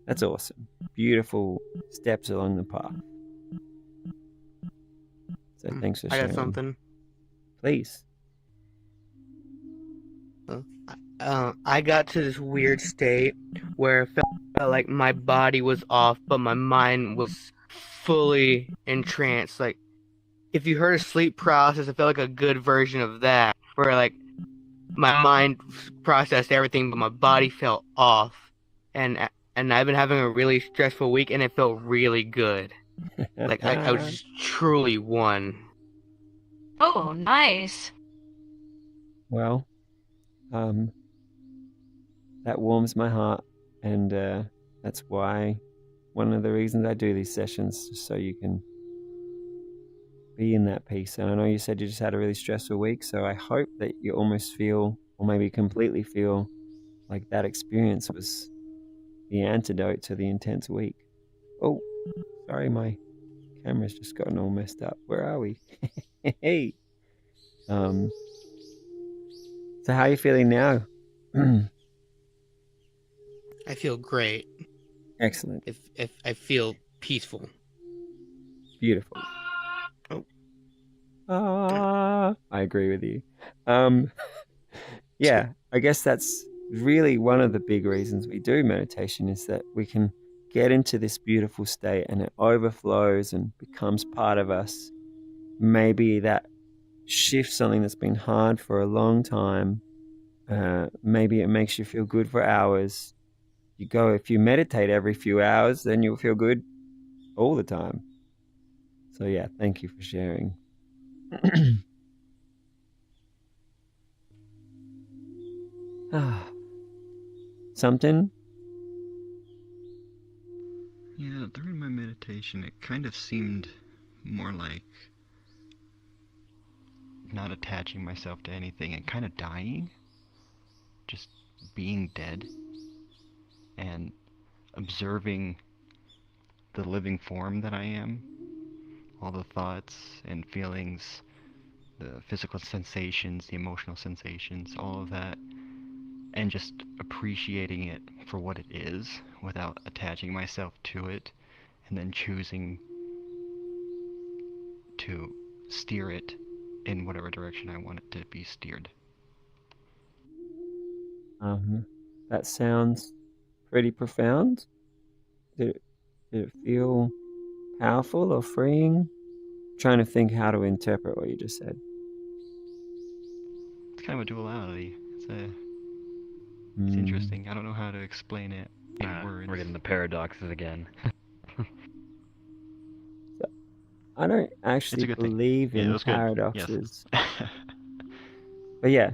that's awesome. Beautiful steps along the path. So thanks for sharing. I got something. Please. I got to this weird state where it felt like my body was off, but my mind was fully entranced. Like, if you heard of sleep paralysis, it felt like a good version of that, where like my mind processed everything, but my body felt off. And I've been having a really stressful week, and it felt really good. Like I was just truly won. Oh, nice. Well, that warms my heart, and that's why one of the reasons I do these sessions, just so you can be in that peace. And I know you said you just had a really stressful week, so I hope that you almost feel, or maybe completely feel, like that experience was the antidote to the intense week. Oh, sorry, my camera's just gotten all messed up. Where are we? Hey. So how are you feeling now? I feel great. Excellent. If I feel peaceful. Beautiful. Oh. I agree with you. Yeah, I guess that's really one of the big reasons we do meditation, is that we can get into this beautiful state and it overflows and becomes part of us. Maybe that shifts something that's been hard for a long time. Maybe it makes you feel good for hours. If you meditate every few hours, then you'll feel good all the time. So yeah, thank you for sharing. Something? Yeah, during my meditation, it kind of seemed more like not attaching myself to anything and kind of dying. Just being dead. And observing the living form that I am. All the thoughts and feelings, the physical sensations, the emotional sensations, all of that. And just appreciating it for what it is without attaching myself to it, and then choosing to steer it in whatever direction I want it to be steered. That sounds pretty profound. Did it feel powerful or freeing? I'm trying to think how to interpret what you just said. It's kind of a duality. It's interesting. I don't know how to explain it in words. We're getting the paradoxes again. I don't actually believe in paradoxes. Yes. But yeah,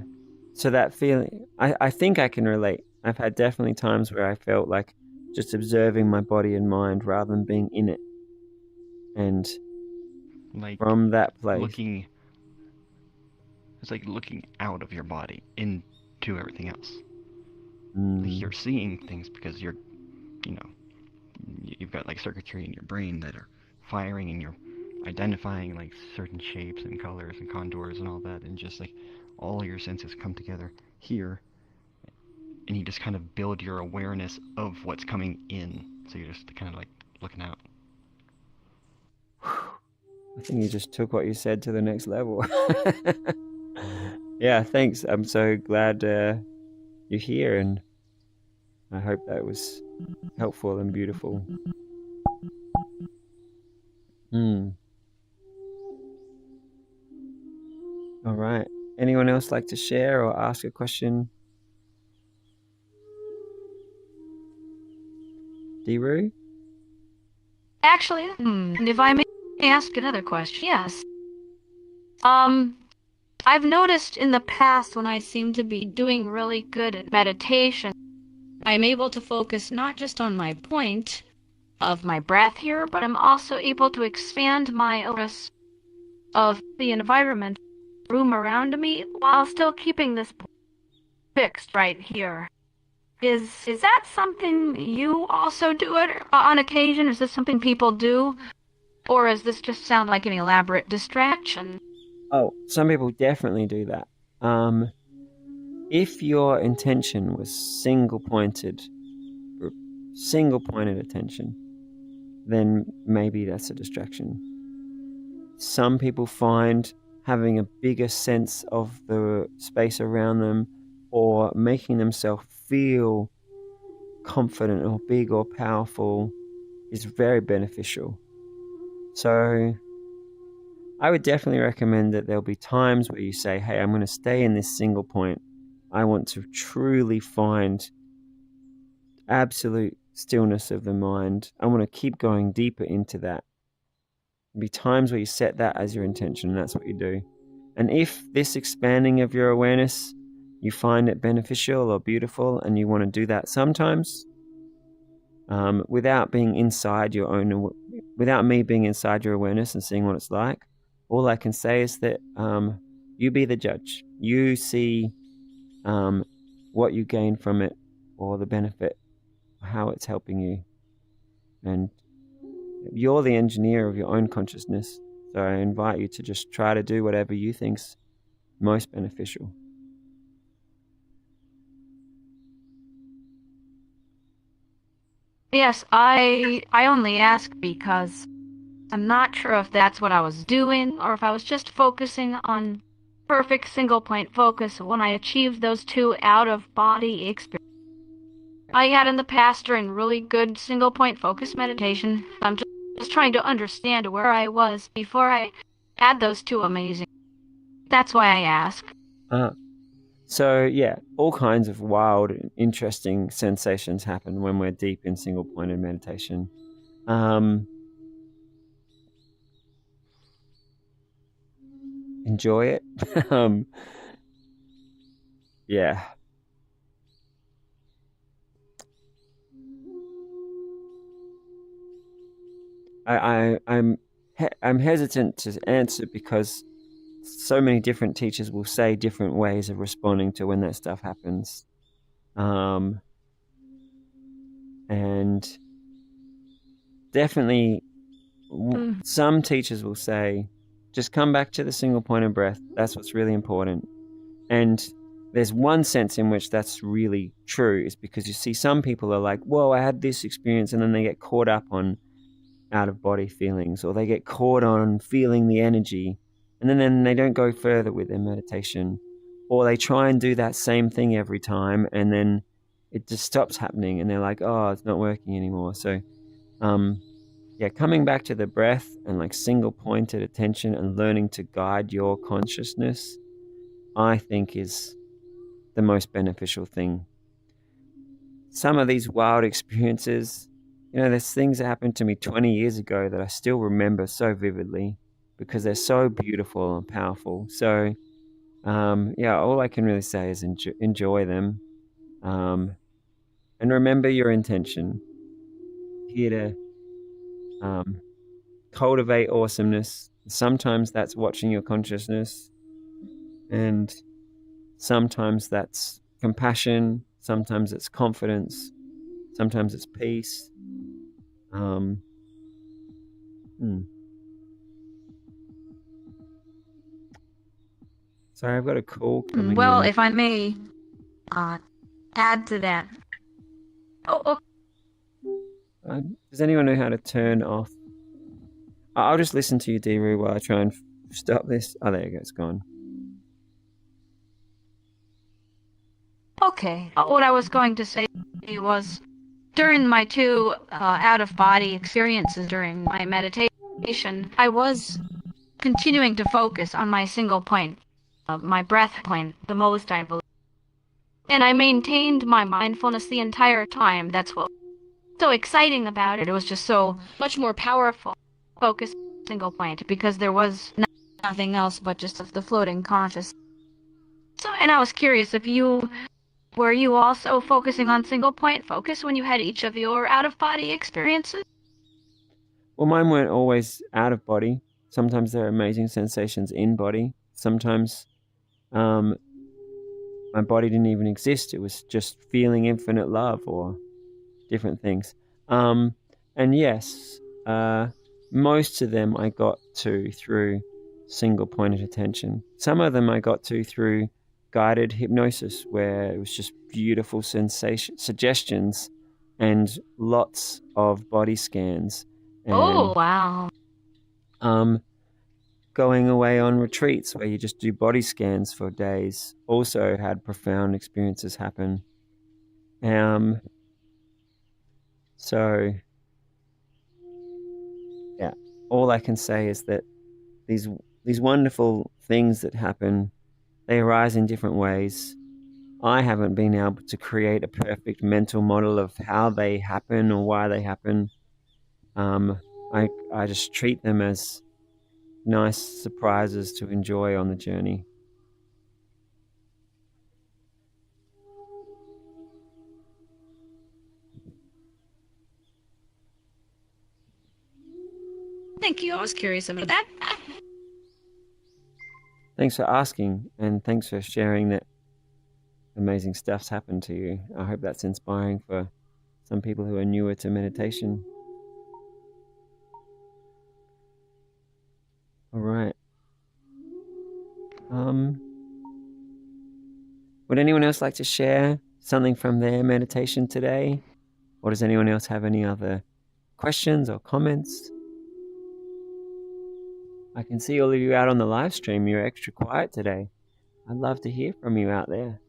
so that feeling, I think I can relate. I've had definitely times where I felt like just observing my body and mind rather than being in it. And like from that place, it's like looking out of your body into everything else. Like you're seeing things because you've got like circuitry in your brain that are firing, and you're identifying like certain shapes and colors and contours and all that, and just like all your senses come together here, and you just kind of build your awareness of what's coming in. So you're just kind of like looking out. I think you just took what you said to the next level. Yeah, thanks. I'm so glad you're here, and I hope that was helpful and beautiful. All right. Anyone else like to share or ask a question? Deeru? Actually, if I may ask another question, yes. I've noticed in the past when I seem to be doing really good at meditation, I'm able to focus not just on my point of my breath here, but I'm also able to expand my awareness of the environment, room around me, while still keeping this fixed right here. Is that something you also do on occasion? Is this something people do? Or does this just sound like an elaborate distraction? Oh, some people definitely do that. If your intention was single pointed attention, then maybe that's a distraction. Some people find having a bigger sense of the space around them or making themselves feel confident or big or powerful is very beneficial. So I would definitely recommend that there'll be times where you say, hey, I'm going to stay in this single point. I want to truly find absolute stillness of the mind. I want to keep going deeper into that. There'll be times where you set that as your intention, and that's what you do. And if this expanding of your awareness, you find it beneficial or beautiful, and you want to do that sometimes, without being inside your own, without me being inside your awareness and seeing what it's like, all I can say is that you be the judge. You see what you gain from it, or the benefit, how it's helping you, and you're the engineer of your own consciousness. So I invite you to just try to do whatever you think's most beneficial. Yes, I only ask because I'm not sure if that's what I was doing or if I was just focusing on perfect single point focus when I achieved those two out-of-body experiences I had in the past during really good single point focus meditation. I'm just trying to understand where I was before I had those two amazing. That's why I ask. So yeah, all kinds of wild, interesting sensations happen when we're deep in single pointed meditation. Enjoy it. Yeah. I'm hesitant to answer because so many different teachers will say different ways of responding to when that stuff happens. And definitely some teachers will say, just come back to the single point of breath. That's what's really important. And there's one sense in which that's really true, is because you see some people are like, whoa, I had this experience, and then they get caught up on out of body feelings, or they get caught on feeling the energy, and then they don't go further with their meditation, or they try and do that same thing every time, and then it just stops happening, and they're like, oh, it's not working anymore. So yeah, coming back to the breath and like single pointed attention and learning to guide your consciousness, I think is the most beneficial thing. Some of these wild experiences, there's things that happened to me 20 years ago that I still remember so vividly because they're so beautiful and powerful. So, yeah, all I can really say is enjoy them. And remember your intention. Here to cultivate awesomeness. Sometimes that's watching your consciousness, and sometimes that's compassion, sometimes it's confidence, sometimes it's peace. Sorry, I've got a call coming Well, in. if I may add to that. Does anyone know how to turn off? I'll just listen to you, Deru, while I try and stop this. Oh, there you go. It's gone. Okay. What I was going to say was, during my two out-of-body experiences during my meditation, I was continuing to focus on my single point, my breath point, the most, I believe. And I maintained my mindfulness the entire time. That's what was so exciting about it. It was just so much more powerful. Focus single point, because there was nothing else but just the floating consciousness. So, and I was curious if you Were you also focusing on single point focus when you had each of your out-of-body experiences? Well, mine weren't always out of body. Sometimes there are amazing sensations in body. Sometimes my body didn't even exist. It was just feeling infinite love or different things. And yes, most of them I got to through single pointed attention. Some of them I got to through guided hypnosis, where it was just beautiful suggestions and lots of body scans. Oh, And wow. going away on retreats where you just do body scans for days also had profound experiences happen. So yeah, all I can say is that these wonderful things that happen, they arise in different ways. I haven't been able to create a perfect mental model of how they happen or why they happen. I just treat them as nice surprises to enjoy on the journey. Thank you. I was curious about that. Thanks for asking, and thanks for sharing that amazing stuff's happened to you. I hope that's inspiring for some people who are newer to meditation. All right. Would anyone else like to share something from their meditation today? Or does anyone else have any other questions or comments? I can see all of you out on the live stream. You're extra quiet today. I'd love to hear from you out there.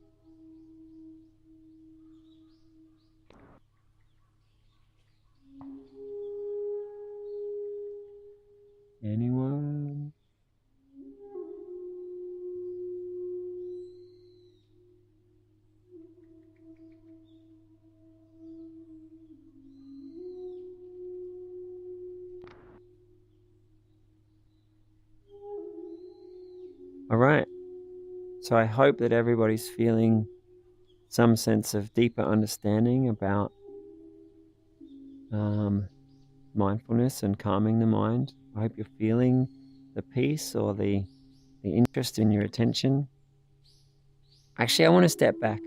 Anyone? All right. So I hope that everybody's feeling some sense of deeper understanding about mindfulness and calming the mind. I hope you're feeling the peace or the interest in your attention. Actually, I want to step back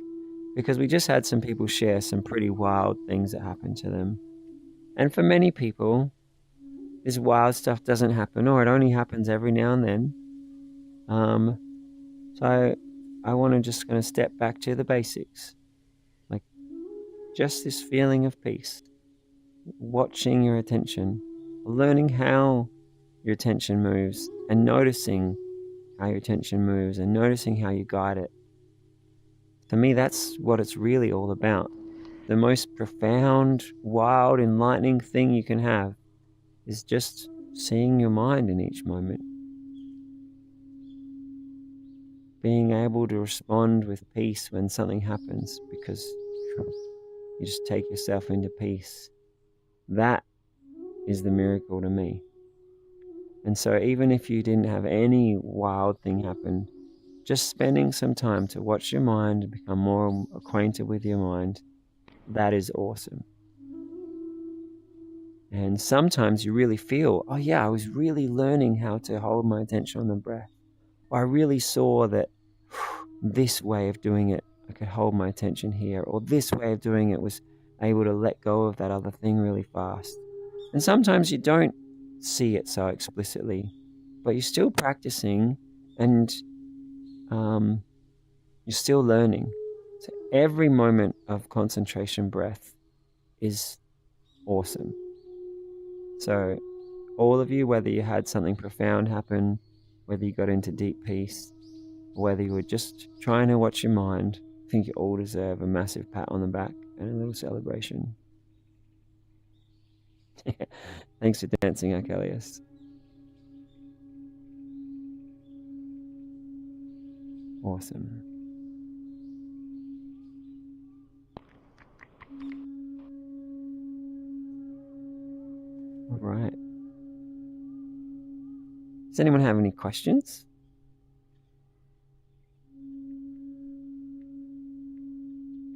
because we just had some people share some pretty wild things that happened to them. And for many people, this wild stuff doesn't happen, or it only happens every now and then. So I want to just kind of step back to the basics, like just this feeling of peace, watching your attention, learning how your attention moves, and noticing how your attention moves, and noticing how you guide it. To me, that's what it's really all about. The most profound, wild, enlightening thing you can have is just seeing your mind in each moment. Being able to respond with peace when something happens because you just take yourself into peace. That is the miracle to me. And so even if you didn't have any wild thing happen, just spending some time to watch your mind and become more acquainted with your mind, that is awesome. And sometimes you really feel, oh yeah, I was really learning how to hold my attention on the breath. Or I really saw that this way of doing it, I could hold my attention here. Or this way of doing it was able to let go of that other thing really fast. And sometimes you don't see it so explicitly, but you're still practicing and you're still learning. So every moment of concentration breath is awesome. So all of you, whether you had something profound happen, whether you got into deep peace, or whether you were just trying to watch your mind, I think you all deserve a massive pat on the back and a little celebration. Thanks for dancing, Achilles. Awesome. All right. Does anyone have any questions?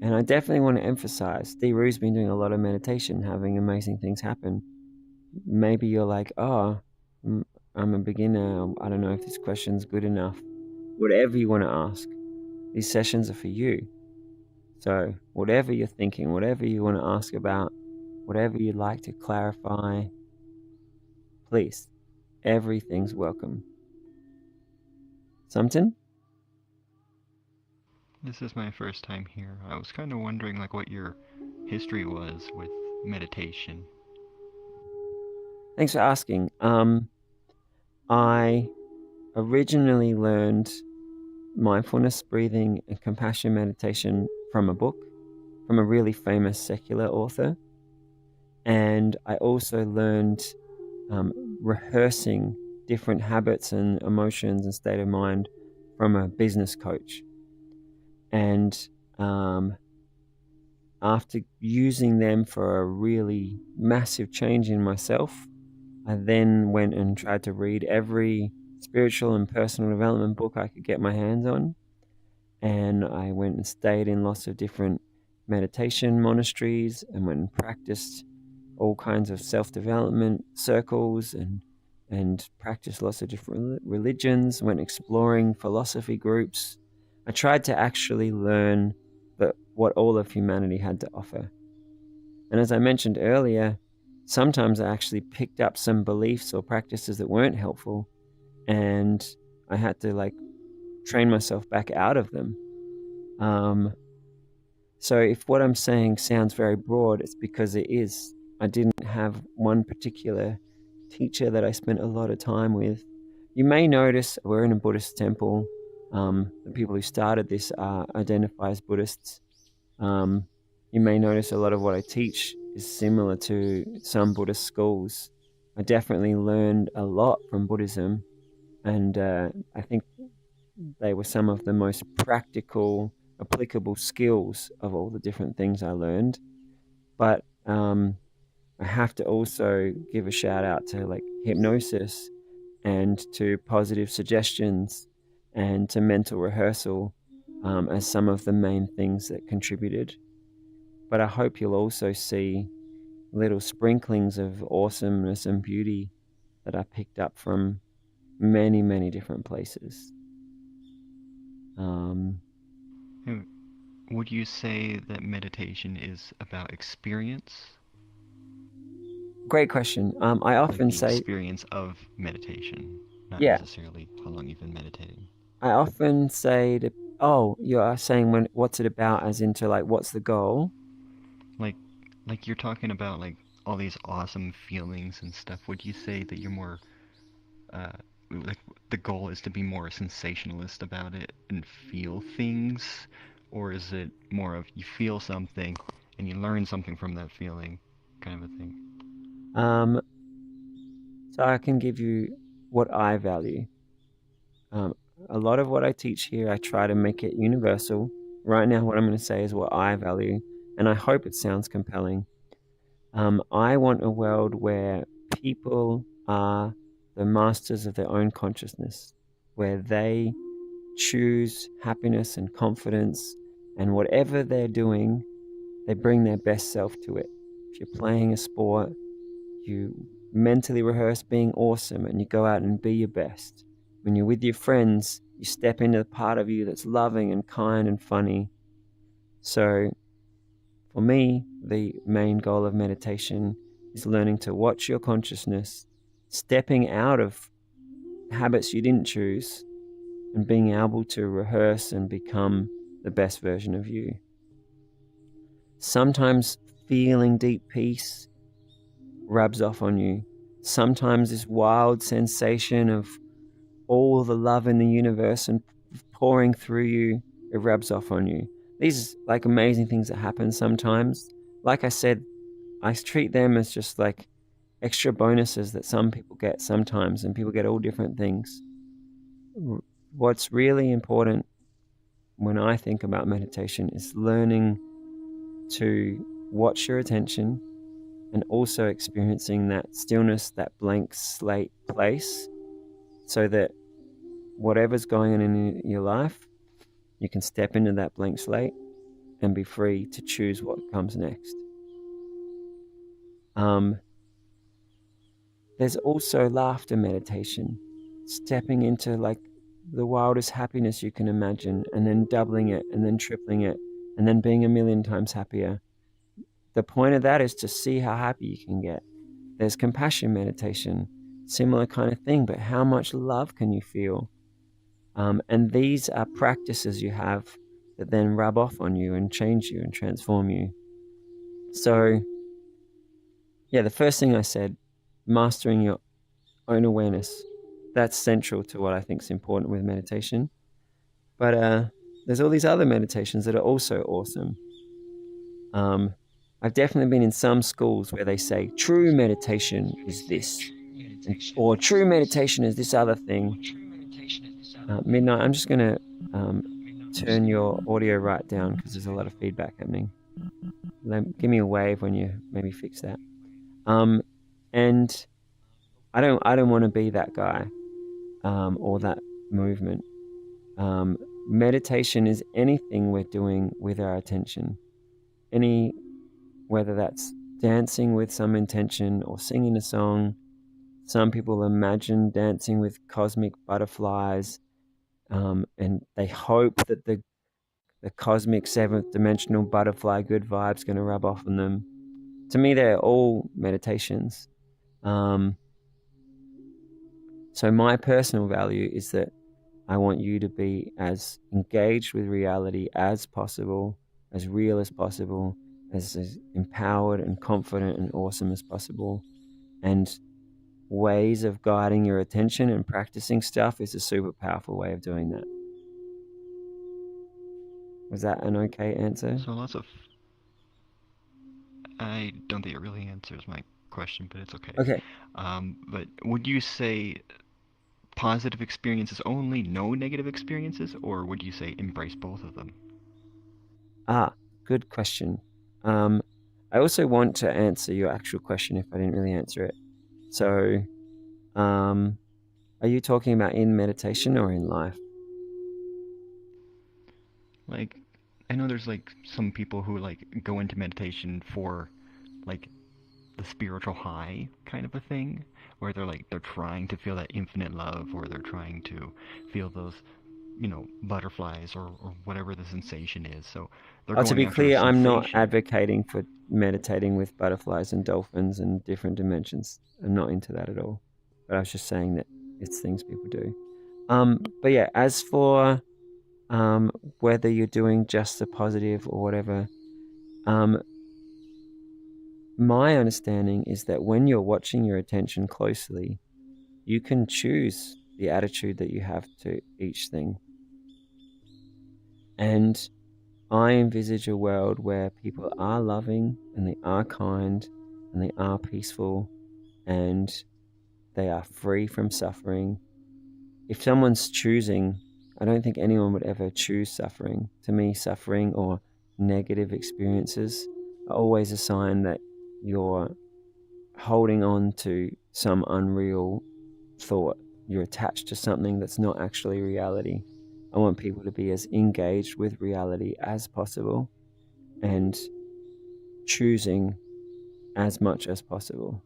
And I definitely want to emphasize, Dee Rue's been doing a lot of meditation, having amazing things happen. Maybe you're like, oh, I'm a beginner. I don't know if this question's good enough. Whatever you want to ask, these sessions are for you. So whatever you're thinking, whatever you want to ask about, whatever you'd like to clarify, please, everything's welcome. Something? This is my first time here. I was kind of wondering like what your history was with meditation. Thanks for asking. I originally learned mindfulness, breathing, and compassion meditation from a book, from a really famous secular author. And I also learned rehearsing different habits and emotions and state of mind from a business coach. And after using them for a really massive change in myself, I then went and tried to read every spiritual and personal development book I could get my hands on. And I went and stayed in lots of different meditation monasteries and went and practiced all kinds of self-development circles and practiced lots of different religions, went exploring philosophy groups. I tried to actually learn what all of humanity had to offer. And as I mentioned earlier, sometimes I actually picked up some beliefs or practices that weren't helpful, and I had to train myself back out of them. So if what I'm saying sounds very broad, it's because it is. I didn't have one particular teacher that I spent a lot of time with. You may notice we're in a Buddhist temple. The people who started this identify as Buddhists. You may notice a lot of what I teach is similar to some Buddhist schools. I definitely learned a lot from Buddhism, and I think they were some of the most practical, applicable skills of all the different things I learned. But I have to also give a shout out to hypnosis and to positive suggestions and to mental rehearsal as some of the main things that contributed. But I hope you'll also see little sprinklings of awesomeness and beauty that I picked up from many, many different places. Would you say that meditation is about experience? Great question. I often the say experience of meditation, not yeah. necessarily how long you've been meditating. I often say you are saying what's it about, as into what's the goal? Like you're talking about all these awesome feelings and stuff. Would you say that you're more like the goal is to be more sensationalist about it and feel things, or is it more of you feel something and you learn something from that feeling, kind of a thing? So I can give you what I value. A lot of what I teach here, I try to make it universal. Right now, what I'm going to say is what I value, and I hope it sounds compelling. I want a world where people are the masters of their own consciousness, where they choose happiness and confidence, and whatever they're doing, they bring their best self to it. If you're playing a sport, you mentally rehearse being awesome and you go out and be your best. When you're with your friends, you step into the part of you that's loving and kind and funny. So for me, the main goal of meditation is learning to watch your consciousness, stepping out of habits you didn't choose, and being able to rehearse and become the best version of you. Sometimes feeling deep peace rubs off on you. Sometimes this wild sensation of all the love in the universe and pouring through you, it rubs off on you. These amazing things that happen sometimes. Like I said, I treat them as just extra bonuses that some people get sometimes, and people get all different things. What's really important when I think about meditation is learning to watch your attention and also experiencing that stillness, that blank slate place, so that whatever's going on in your life, you can step into that blank slate and be free to choose what comes next. There's also laughter meditation, stepping into like the wildest happiness you can imagine, and then doubling it, and then tripling it, and then being a million times happier. The point of that is to see how happy you can get. There's compassion meditation, similar kind of thing, but how much love can you feel? And these are practices you have that then rub off on you and change you and transform you. So, yeah, the first thing I said, mastering your own awareness, that's central to what I think is important with meditation. But there's all these other meditations that are also awesome. I've definitely been in some schools where they say true meditation is this, or true meditation is this other thing. Midnight, I'm just going to turn your audio right down because there's a lot of feedback happening. Give me a wave when you maybe fix that. And I don't want to be that guy or that movement. Meditation is anything we're doing with our attention. Whether that's dancing with some intention or singing a song. Some people imagine dancing with cosmic butterflies, and they hope that the cosmic seventh dimensional butterfly good vibe's going to rub off on them. To me, they're all meditations. So my personal value is that I want you to be as engaged with reality as possible, as real as possible, as empowered and confident and awesome as possible. And ways of guiding your attention and practicing stuff is a super powerful way of doing that. Was that an okay answer? So I don't think it really answers my question, but it's okay. Okay. But would you say positive experiences only, no negative experiences, or would you say embrace both of them? Good question. I also want to answer your actual question if I didn't really answer it. So, are you talking about in meditation or in life? Like, I know there's like some people who like go into meditation for like the spiritual high kind of a thing, where they're trying to feel that infinite love, or they're trying to feel those, butterflies or whatever the sensation is. So they're To going be after a clear, I'm not sensation. advocating for meditating with butterflies and dolphins and different dimensions. I'm not into that at all. But I was just saying that it's things people do. But yeah, as for whether you're doing just the positive or whatever, my understanding is that when you're watching your attention closely, you can choose the attitude that you have to each thing. And I envisage a world where people are loving and they are kind and they are peaceful and they are free from suffering. If someone's choosing, I don't think anyone would ever choose suffering. To me, suffering or negative experiences are always a sign that you're holding on to some unreal thought. You're attached to something that's not actually reality. I want people to be as engaged with reality as possible and choosing as much as possible.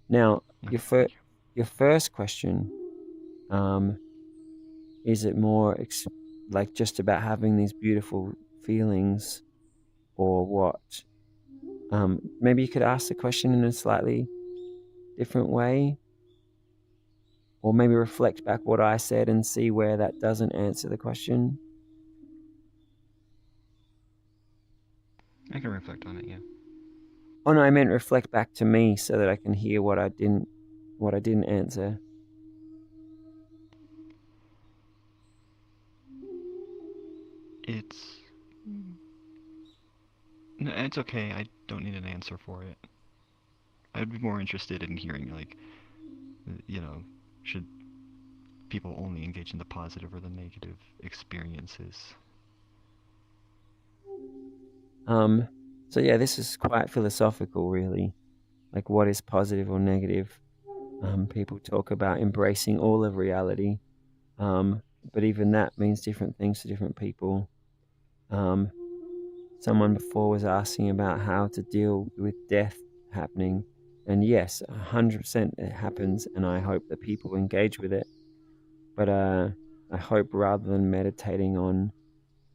Now, Okay, your first question, is it more like just about having these beautiful feelings or what? Maybe you could ask the question in a slightly different way, or maybe reflect back what I said and see where that doesn't answer the question. I can reflect on it, yeah. Oh no, I meant reflect back to me so that I can hear what I didn't answer. It's no, it's okay. I don't need an answer for it. I'd be more interested in hearing like, should people only engage in the positive or the negative experiences? So yeah, this is quite philosophical, really. Like, what is positive or negative? People talk about embracing all of reality, but even that means different things to different people. Someone before was asking about how to deal with death happening, and yes, 100% it happens, and I hope that people engage with it. But I hope rather than meditating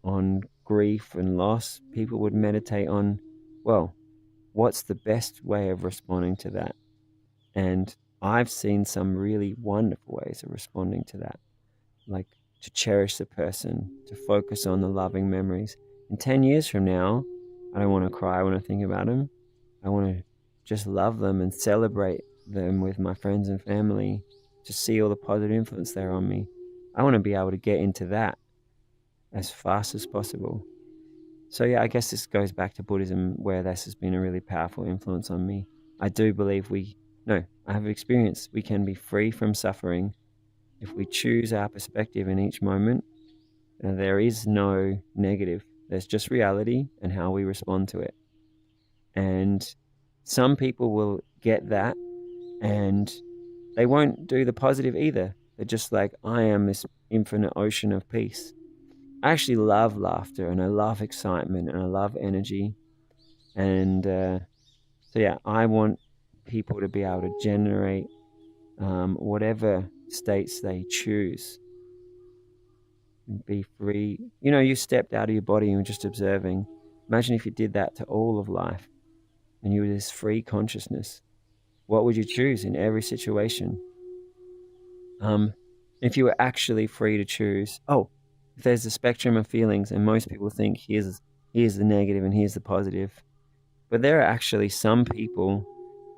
on grief and loss, people would meditate on, well, what's the best way of responding to that? And I've seen some really wonderful ways of responding to that, like to cherish the person, to focus on the loving memories. In 10 years from now, I don't want to cry when I think about them. I want to just love them and celebrate them with my friends and family, to see all the positive influence they're on me. I want to be able to get into that as fast as possible. So yeah, I guess this goes back to Buddhism, where this has been a really powerful influence on me. I do believe I have experience we can be free from suffering if we choose our perspective in each moment. And there is no negative. There's just reality and how we respond to it. And some people will get that and they won't do the positive either. They're just like, I am this infinite ocean of peace. I actually love laughter and I love excitement and I love energy. And so, yeah, I want people to be able to generate whatever states they choose and be free. You stepped out of your body and were just observing. Imagine if you did that to all of life and you were this free consciousness. What would you choose in every situation? If you were actually free to choose, if there's a spectrum of feelings and most people think here's the negative and here's the positive, but there are actually some people,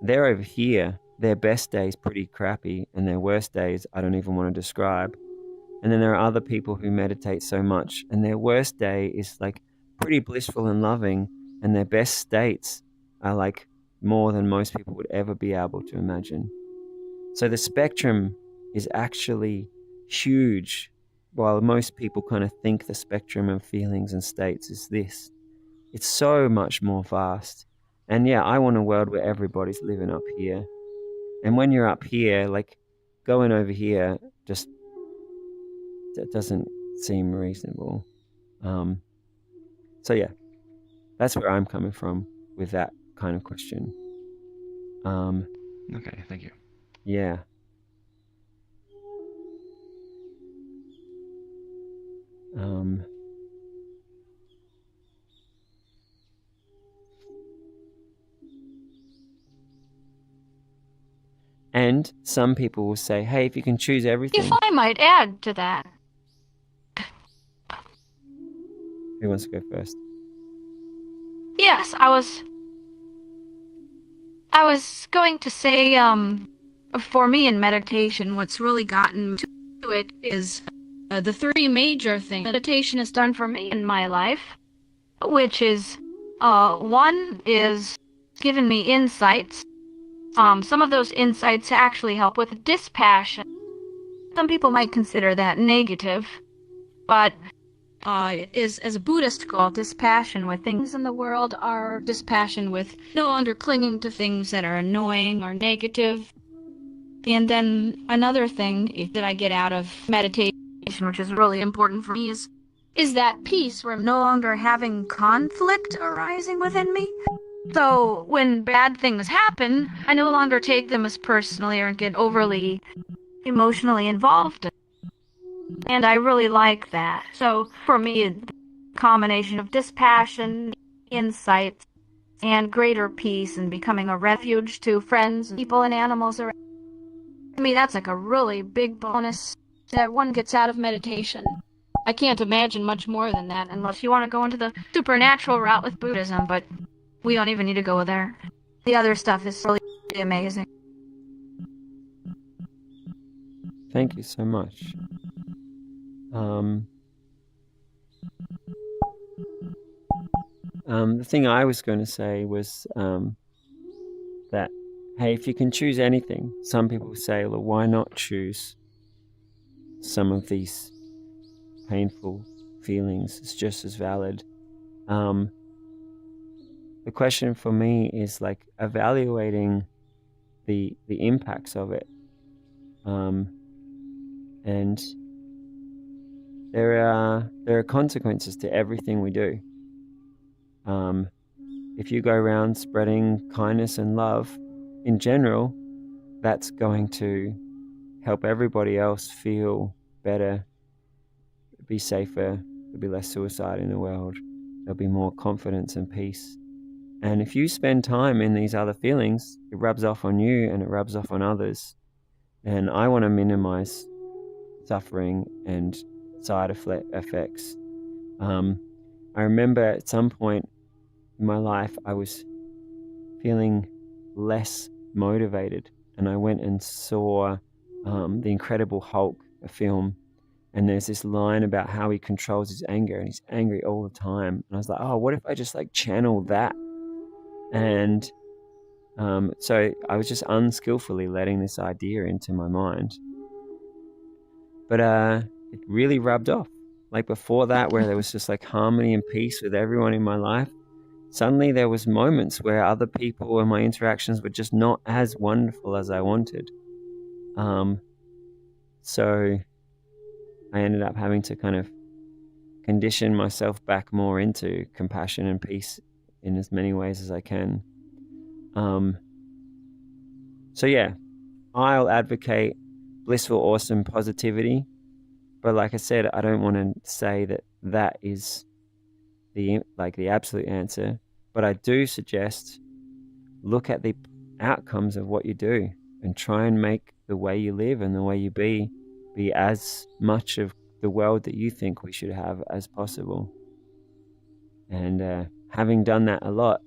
they're over here, their best days pretty crappy and their worst days I don't even want to describe. And then there are other people who meditate so much and their worst day is like pretty blissful and loving, and their best states are like more than most people would ever be able to imagine. So the spectrum is actually huge, while most people kind of think the spectrum of feelings and states is this. It's so much more vast. And yeah, I want a world where everybody's living up here. And when you're up here, like going over here, just that doesn't seem reasonable. So yeah, that's where I'm coming from with that kind of question. Okay, thank you. Yeah. And some people will say, hey, if you can choose everything. If I might add to that. Who wants to go first? Yes, I was going to say, for me in meditation, what's really gotten to it is the three major things meditation has done for me in my life, which is, one is given me insights. Some of those insights actually help with dispassion. Some people might consider that negative, but it is, as a Buddhist goal, dispassion with things in the world are dispassion with no longer clinging to things that are annoying or negative. And then another thing that I get out of meditation, which is really important for me, is that peace where I'm no longer having conflict arising within me. So when bad things happen, I no longer take them as personally or get overly emotionally involved. And I really like that. So for me, a combination of dispassion, insight, and greater peace and becoming a refuge to friends, people, and animals around me, that's like a really big bonus that one gets out of meditation. I can't imagine much more than that unless you want to go into the supernatural route with Buddhism, but we don't even need to go there. The other stuff is really amazing. Thank you so much. The thing I was going to say was that, hey, if you can choose anything, some people say, well, why not choose some of these painful feelings? It's just as valid. The question for me is like evaluating the impacts of it. And there are consequences to everything we do. If you go around spreading kindness and love in general, that's going to help everybody else feel better, be safer, there'll be less suicide in the world, there'll be more confidence and peace. And if you spend time in these other feelings, it rubs off on you and it rubs off on others. And I want to minimize suffering and side effects. I remember at some point in my life, I was feeling less motivated, and I went and saw The Incredible Hulk, a film, and there's this line about how he controls his anger, and he's angry all the time. And I was like, oh, what if I just like channel that? And so I was just unskillfully letting this idea into my mind. But it really rubbed off. Like before that, where there was just like harmony and peace with everyone in my life, suddenly there was moments where other people and my interactions were just not as wonderful as I wanted. So I ended up having to kind of condition myself back more into compassion and peace in as many ways as I can. So yeah, I'll advocate blissful, awesome positivity. But like I said, I don't want to say that that is the absolute answer. But I do suggest look at the outcomes of what you do and try and make the way you live and the way you be as much of the world that you think we should have as possible. And having done that a lot,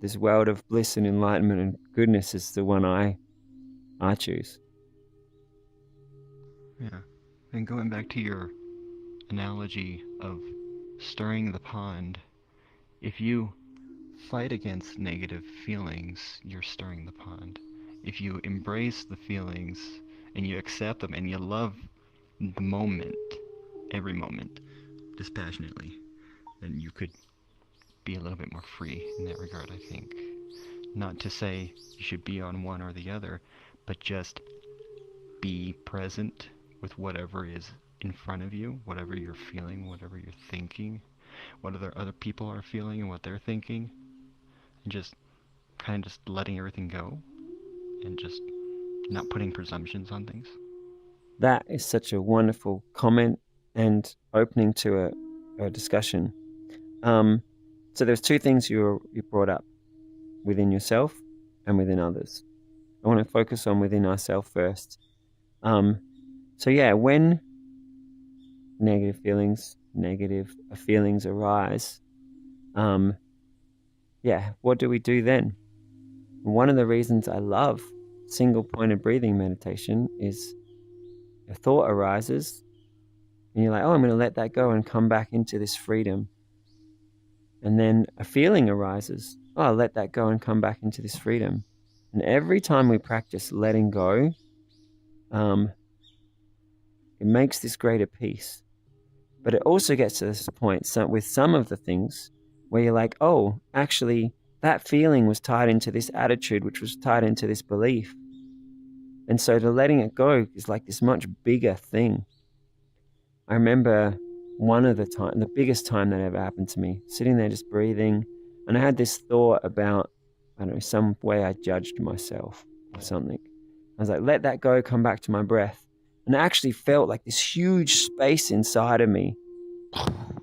this world of bliss and enlightenment and goodness is the one I choose. Yeah. And going back to your analogy of stirring the pond, if you fight against negative feelings, you're stirring the pond. If you embrace the feelings and you accept them and you love the moment, every moment, dispassionately, then you could be a little bit more free in that regard, I think. Not to say you should be on one or the other, but just be present with whatever is in front of you, whatever you're feeling, whatever you're thinking, what other people are feeling and what they're thinking, and just kind of just letting everything go and just not putting presumptions on things. That is such a wonderful comment and opening to a discussion. So there's two things you brought up within yourself and within others. I want to focus on within ourselves first. So yeah, when negative feelings arise, what do we do then? One of the reasons I love single-pointed breathing meditation is a thought arises and you're like, oh, I'm going to let that go and come back into this freedom. And then a feeling arises, oh, I'll let that go and come back into this freedom. And every time we practice letting go, it makes this greater peace. But it also gets to this point with some of the things where you're like, oh, actually, that feeling was tied into this attitude, which was tied into this belief. And so to letting it go is like this much bigger thing. I remember the biggest time that ever happened to me, sitting there just breathing, and I had this thought about, I don't know, some way I judged myself or something. I was like, let that go, come back to my breath. And I actually felt like this huge space inside of me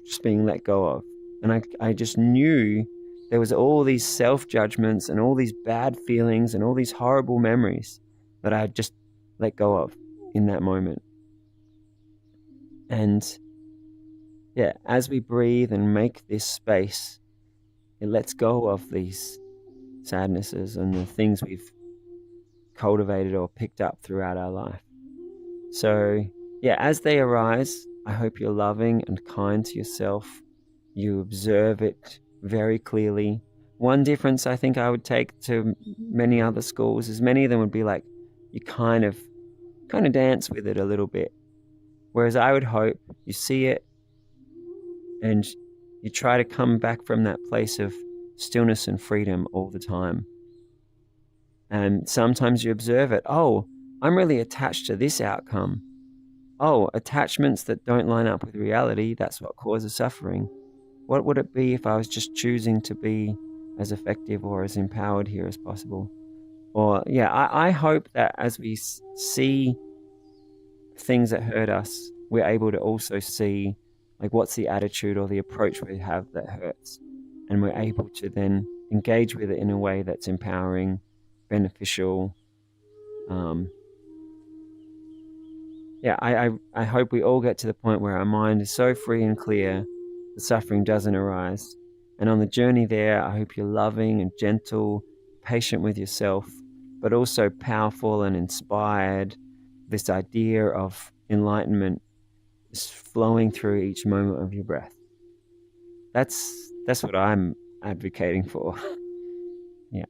just being let go of. And I just knew there was all these self-judgments and all these bad feelings and all these horrible memories that I had just let go of in that moment. And yeah, as we breathe and make this space, it lets go of these sadnesses and the things we've cultivated or picked up throughout our life. So yeah, as they arise, I hope you're loving and kind to yourself. You observe it very clearly. One difference I think I would take to many other schools is many of them would be like, you kind of dance with it a little bit. Whereas I would hope you see it and you try to come back from that place of stillness and freedom all the time. And sometimes you observe it. Oh, I'm really attached to this outcome. Oh, attachments that don't line up with reality, that's what causes suffering. What would it be if I was just choosing to be as effective or as empowered here as possible? Or, yeah, I hope that as we see things that hurt us, we're able to also see, like, what's the attitude or the approach we have that hurts. And we're able to then engage with it in a way that's empowering, beneficial. Yeah, I hope we all get to the point where our mind is so free and clear, the suffering doesn't arise. And on the journey there, I hope you're loving and gentle, patient with yourself, but also powerful and inspired. This idea of enlightenment is flowing through each moment of your breath. That's what I'm advocating for. Yeah.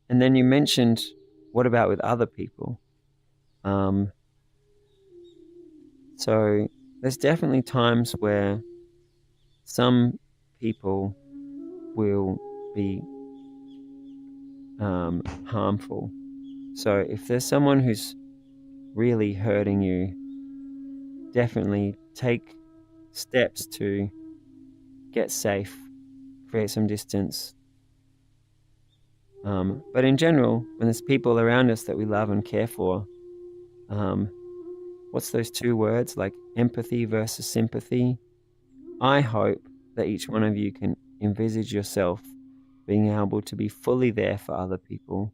And then you mentioned, what about with other people? So there's definitely times where some people will be harmful. So if there's someone who's really hurting you, definitely take steps to get safe, create some distance. But in general, when there's people around us that we love and care for, what's those two words, like empathy versus sympathy? I hope that each one of you can envisage yourself being able to be fully there for other people,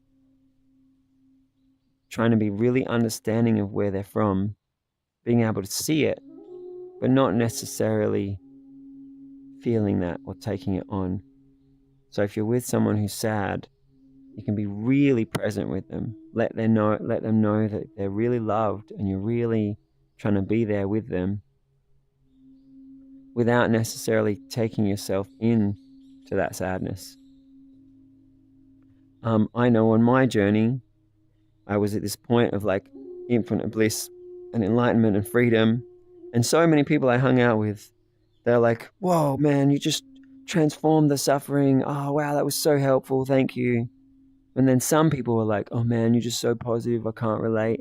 trying to be really understanding of where they're from, being able to see it, but not necessarily feeling that or taking it on. So if you're with someone who's sad, you can be really present with them. Let them know that they're really loved and you're really trying to be there with them without necessarily taking yourself in to that sadness. I know on my journey, I was at this point of like infinite bliss and enlightenment and freedom. And so many people I hung out with, they're like, whoa, man, you just transformed the suffering. Oh, wow, that was so helpful. Thank you. And then some people were like, oh, man, you're just so positive. I can't relate.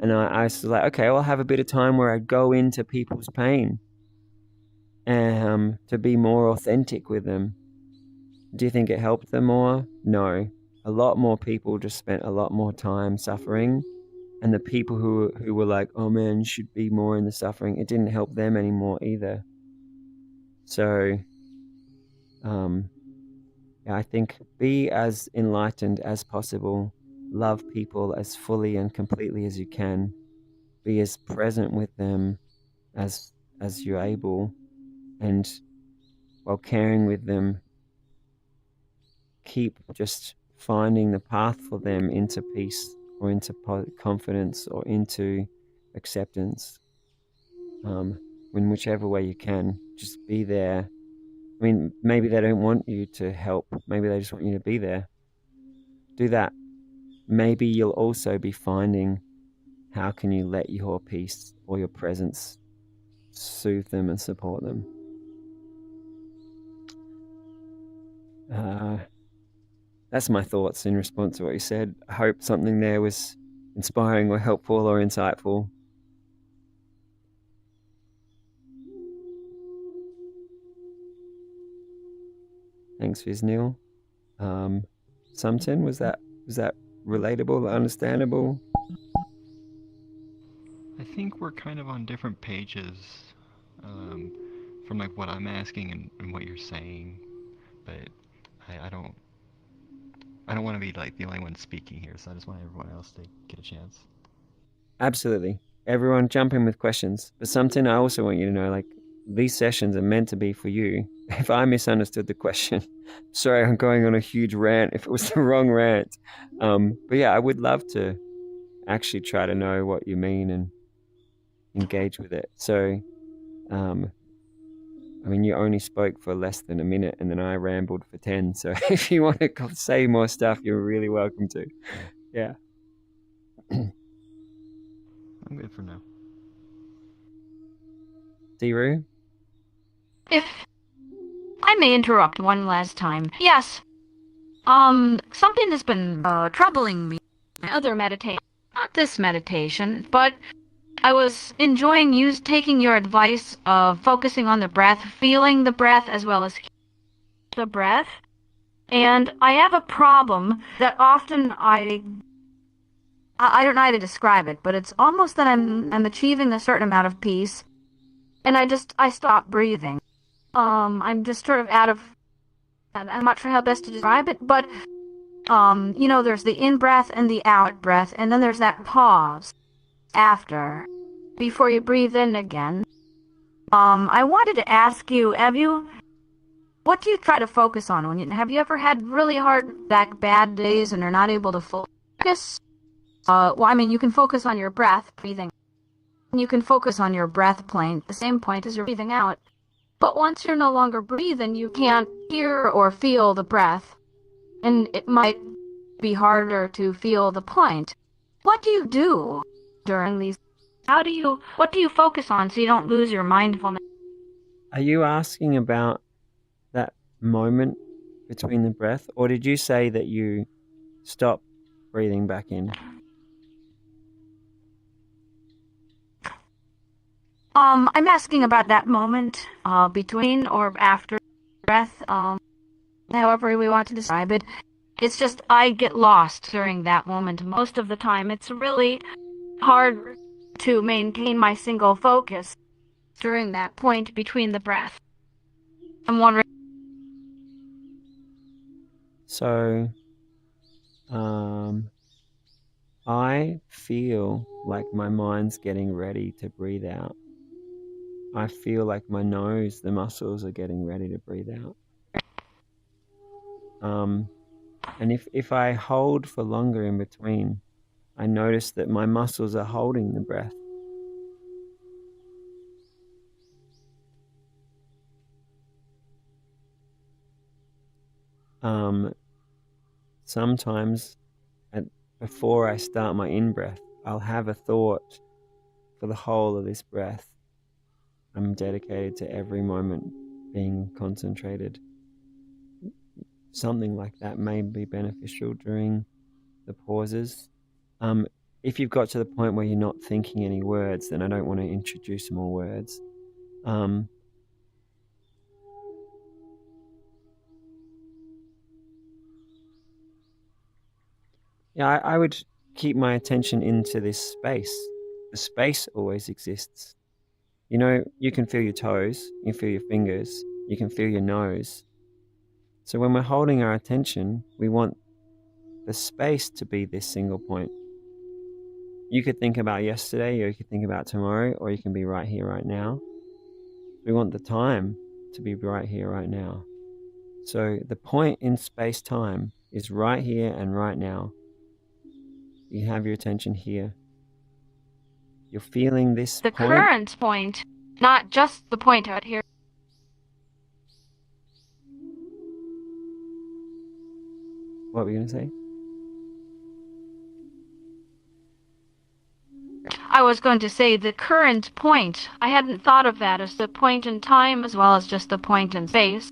And I was like, okay, well, I'll have a bit of time where I go into people's pain to be more authentic with them. Do you think it helped them more? No. A lot more people just spent a lot more time suffering. And the people who were like, oh man, you should be more in the suffering, it didn't help them anymore either. So, yeah, I think be as enlightened as possible. Love people as fully and completely as you can. Be as present with them as you're able. And while caring with them, keep just finding the path for them into peace or into confidence or into acceptance. In whichever way you can, just be there. I mean, maybe they don't want you to help. Maybe they just want you to be there. Do that. Maybe you'll also be finding how can you let your peace or your presence soothe them and support them. That's my thoughts in response to what you said. I hope something there was inspiring or helpful or insightful. Thanks, Viznil. Sumton, was that relatable, understandable? I think we're kind of on different pages from like what I'm asking and what you're saying, but I don't want to be like the only one speaking here, so I just want everyone else to get a chance. Absolutely. Everyone jump in with questions. But something I also want you to know, like, these sessions are meant to be for you. If I misunderstood the question, sorry, I'm going on a huge rant if it was the wrong rant. But yeah, I would love to actually try to know what you mean and engage with it. So, I mean, you only spoke for less than a minute and then I rambled for 10. So if you want to say more stuff, you're really welcome to. Yeah. I'm good for now. Diru? If I may interrupt one last time. Yes, Something that's been troubling me in other meditation, not this meditation, but I was enjoying taking your advice of focusing on the breath, feeling the breath as well as the breath. And I have a problem that often I don't know how to describe it, but it's almost that I'm achieving a certain amount of peace, and I stop breathing. I'm just sort of out of. I'm not sure how best to describe it, but there's the in breath and the out breath, and then there's that pause after, before you breathe in again. I wanted to ask you, what do you try to focus on have you ever had really hard, bad days and are not able to focus? You can focus on your breath, breathing. You can focus on your breath point, the same point as you're breathing out. But once you're no longer breathing, you can't hear or feel the breath, and it might be harder to feel the point. What do you do during these? What do you focus on so you don't lose your mindfulness? Are you asking about that moment between the breath, or did you say that you stop breathing back in? I'm asking about that moment between or after breath, however we want to describe it. It's just I get lost during that moment most of the time. It's really hard to maintain my single focus during that point between the breath. I'm wondering. So, I feel like my mind's getting ready to breathe out. I feel like my nose, the muscles are getting ready to breathe out. And if I hold for longer in between, I notice that my muscles are holding the breath. Sometimes before I start my in-breath, I'll have a thought for the whole of this breath. I'm dedicated to every moment being concentrated. Something like that may be beneficial during the pauses. If you've got to the point where you're not thinking any words, then I don't want to introduce more words. Yeah, I would keep my attention into this space. The space always exists. You can feel your toes, you can feel your fingers, you can feel your nose. So when we're holding our attention, we want the space to be this single point. You could think about yesterday, or you could think about tomorrow, or you can be right here, right now. We want the time to be right here, right now. So the point in space-time is right here and right now. You have your attention here. You're feeling this The point. current point, not just the point out here. What were you going to say? I was going to say the current point. I hadn't thought of that as the point in time as well as just the point in space.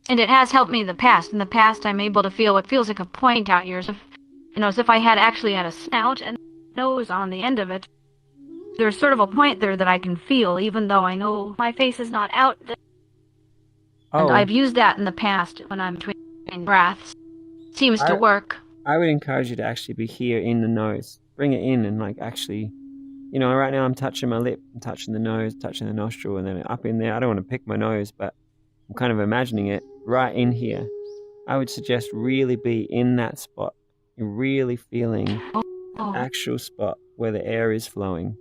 And it has helped me in the past. In the past, I'm able to feel what feels like a point out here, as if I had a snout and nose on the end of it. There's sort of a point there that I can feel, even though I know my face is not out there. And I've used that in the past when I'm between breaths. Seems to work. I would encourage you to actually be here in the nose. Bring it in and actually, right now I'm touching my lip, I'm touching the nose, touching the nostril, and then up in there. I don't want to pick my nose, but I'm kind of imagining it right in here. I would suggest really be in that spot. You're really feeling the actual spot where the air is flowing.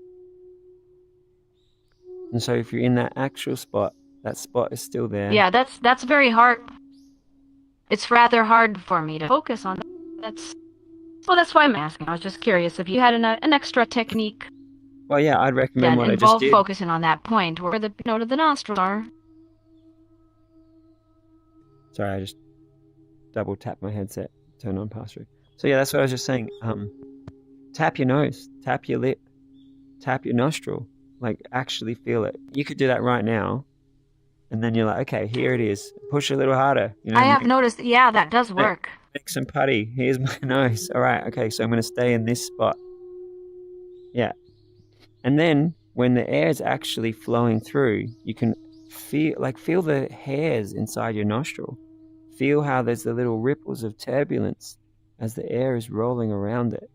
And so if you're in that actual spot, that spot is still there. Yeah, that's very hard. It's rather hard for me to focus on. That's why I'm asking. I was just curious if you had an extra technique. Well, yeah, I'd recommend that what I just involve did. Focusing on that point where the note of the nostrils are. Sorry, I just double tapped my headset, turned on pass-through. So yeah, that's what I was just saying. Tap your nose, tap your lip, tap your nostril. Actually feel it. You could do that right now. And then you're like, okay, here it is. Push a little harder. I have noticed, yeah, that does work. Make some putty. Here's my nose. All right, okay, so I'm going to stay in this spot. Yeah. And then when the air is actually flowing through, you can feel the hairs inside your nostril. Feel how there's the little ripples of turbulence as the air is rolling around it.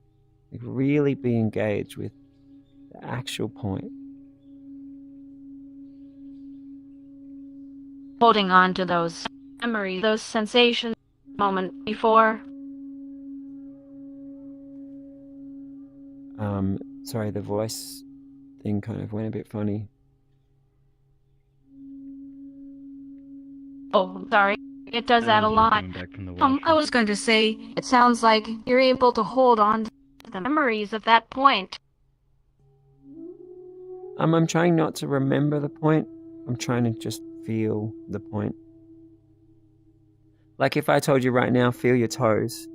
Like really be engaged with the actual point. Holding on to those memories, those sensations, moment before. Sorry, the voice thing kind of went a bit funny. Oh, sorry. It does that a lot. I was going to say, it sounds like you're able to hold on to the memories of that point. I'm trying not to remember the point. I'm trying to just feel the point. Like if I told you right now, feel your toes,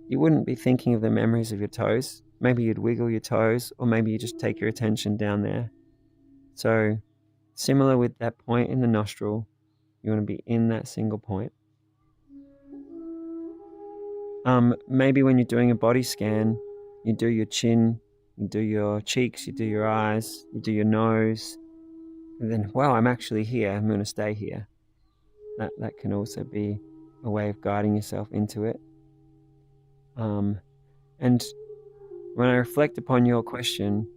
you wouldn't be thinking of the memories of your toes. Maybe you'd wiggle your toes, or maybe you just take your attention down there. So, similar with that point in the nostril, you want to be in that single point. Maybe when you're doing a body scan, you do your chin, you do your cheeks, you do your eyes, you do your nose, and then, wow, I'm actually here, I'm going to stay here. That can also be a way of guiding yourself into it. And when I reflect upon your question,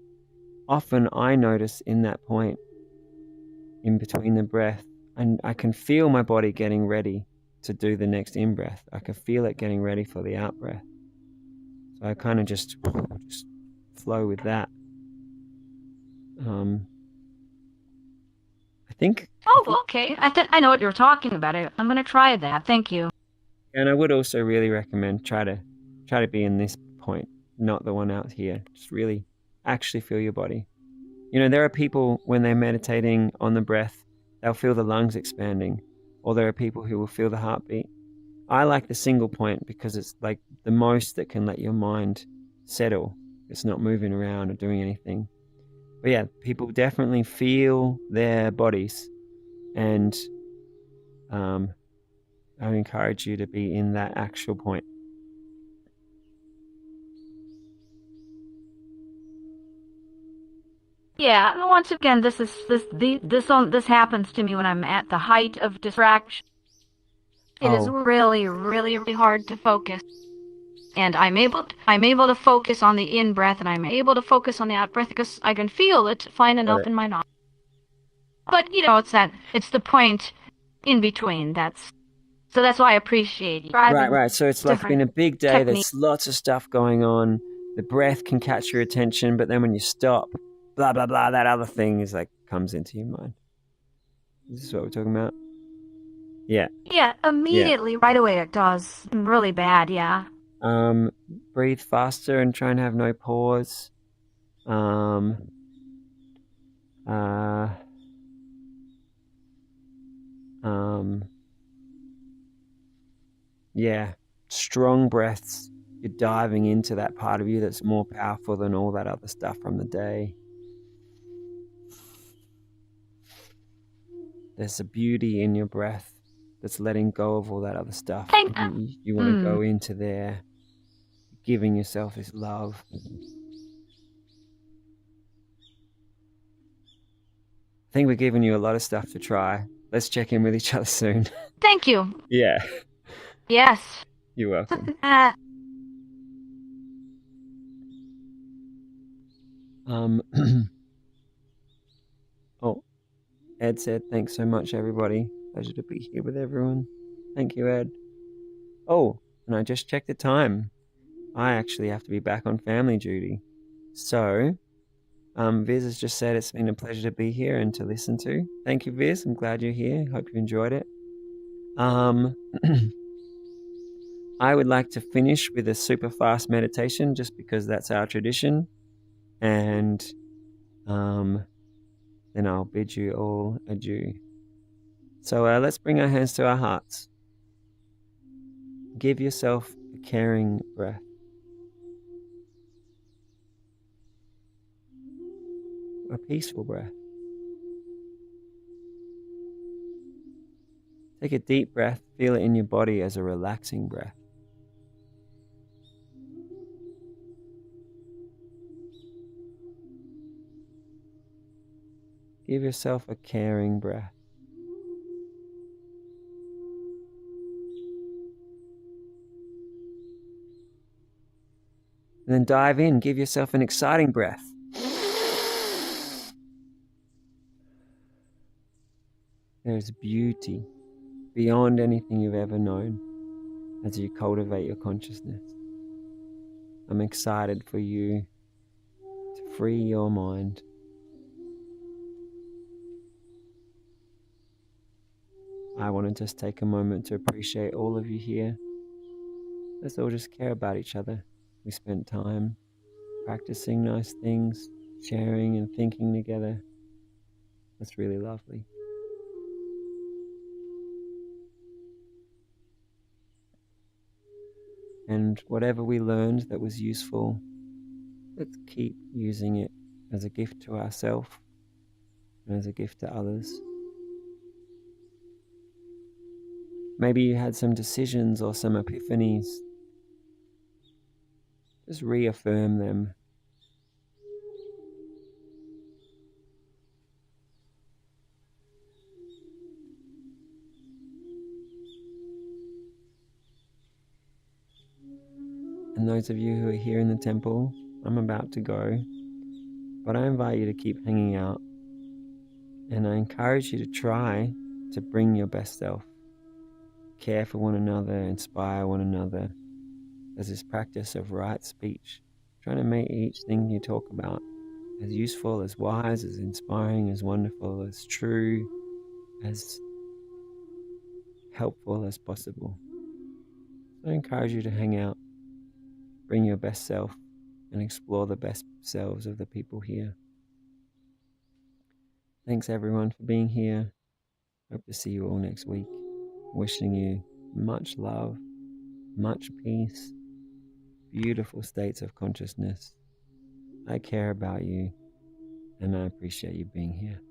often I notice in that point, in between the breath, and I can feel my body getting ready to do the next in-breath. I can feel it getting ready for the out-breath. So I kind of just flow with that. I think... Oh, okay. I know what you're talking about. I'm going to try that. Thank you. And I would also really recommend try to be in this point, not the one out here. Just really actually feel your body. You know, there are people when they're meditating on the breath, they'll feel the lungs expanding, or there are people who will feel the heartbeat. I like the single point because it's like the most that can let your mind settle. It's not moving around or doing anything. But yeah, people definitely feel their bodies, and I would encourage you to be in that actual point. Yeah, and once again, this happens to me when I'm at the height of distraction. It is really, really, really hard to focus. And I'm able to focus on the in-breath, and I'm able to focus on the out-breath because I can feel it fine enough in my nostrils. But, it's the point in between. So that's why I appreciate you. Right. So it's like been a big day. There's lots of stuff going on. The breath can catch your attention, but then when you stop, blah, blah, blah, that other thing is like comes into your mind. Is this what we're talking about? Yeah. Yeah, immediately, right away it does. Really bad, yeah. Breathe faster and try and have no pause. Yeah, strong breaths. You're diving into that part of you that's more powerful than all that other stuff from the day. There's a beauty in your breath that's letting go of all that other stuff. You want to go into there, giving yourself this love. I think we're giving you a lot of stuff to try. Let's check in with each other soon. Thank you. Yeah. Yes. You're welcome. Oh, Ed said, thanks so much, everybody. Pleasure to be here with everyone. Thank you, Ed. Oh, and I just checked the time. I actually have to be back on family duty. So, Viz has just said it's been a pleasure to be here and to listen to. Thank you, Viz. I'm glad you're here. Hope you enjoyed it. I would like to finish with a super fast meditation just because that's our tradition. And then I'll bid you all adieu. So let's bring our hands to our hearts. Give yourself a caring breath. A peaceful breath. Take a deep breath, feel it in your body as a relaxing breath. Give yourself a caring breath. And then dive in, give yourself an exciting breath. There's beauty beyond anything you've ever known as you cultivate your consciousness. I'm excited for you to free your mind. I want to just take a moment to appreciate all of you here. Let's all just care about each other. We spent time practicing nice things, sharing and thinking together. That's really lovely. And whatever we learned that was useful, let's keep using it as a gift to ourselves and as a gift to others. Maybe you had some decisions or some epiphanies. Just reaffirm them. And those of you who are here in the temple, I'm about to go, but I invite you to keep hanging out. And I encourage you to try to bring your best self. Care for one another, inspire one another. There's this practice of right speech, trying to make each thing you talk about as useful, as wise, as inspiring, as wonderful, as true, as helpful as possible. So I encourage you to hang out, bring your best self, and explore the best selves of the people here. Thanks everyone for being here. Hope to see you all next week. Wishing you much love, much peace, beautiful states of consciousness. I care about you, and I appreciate you being here.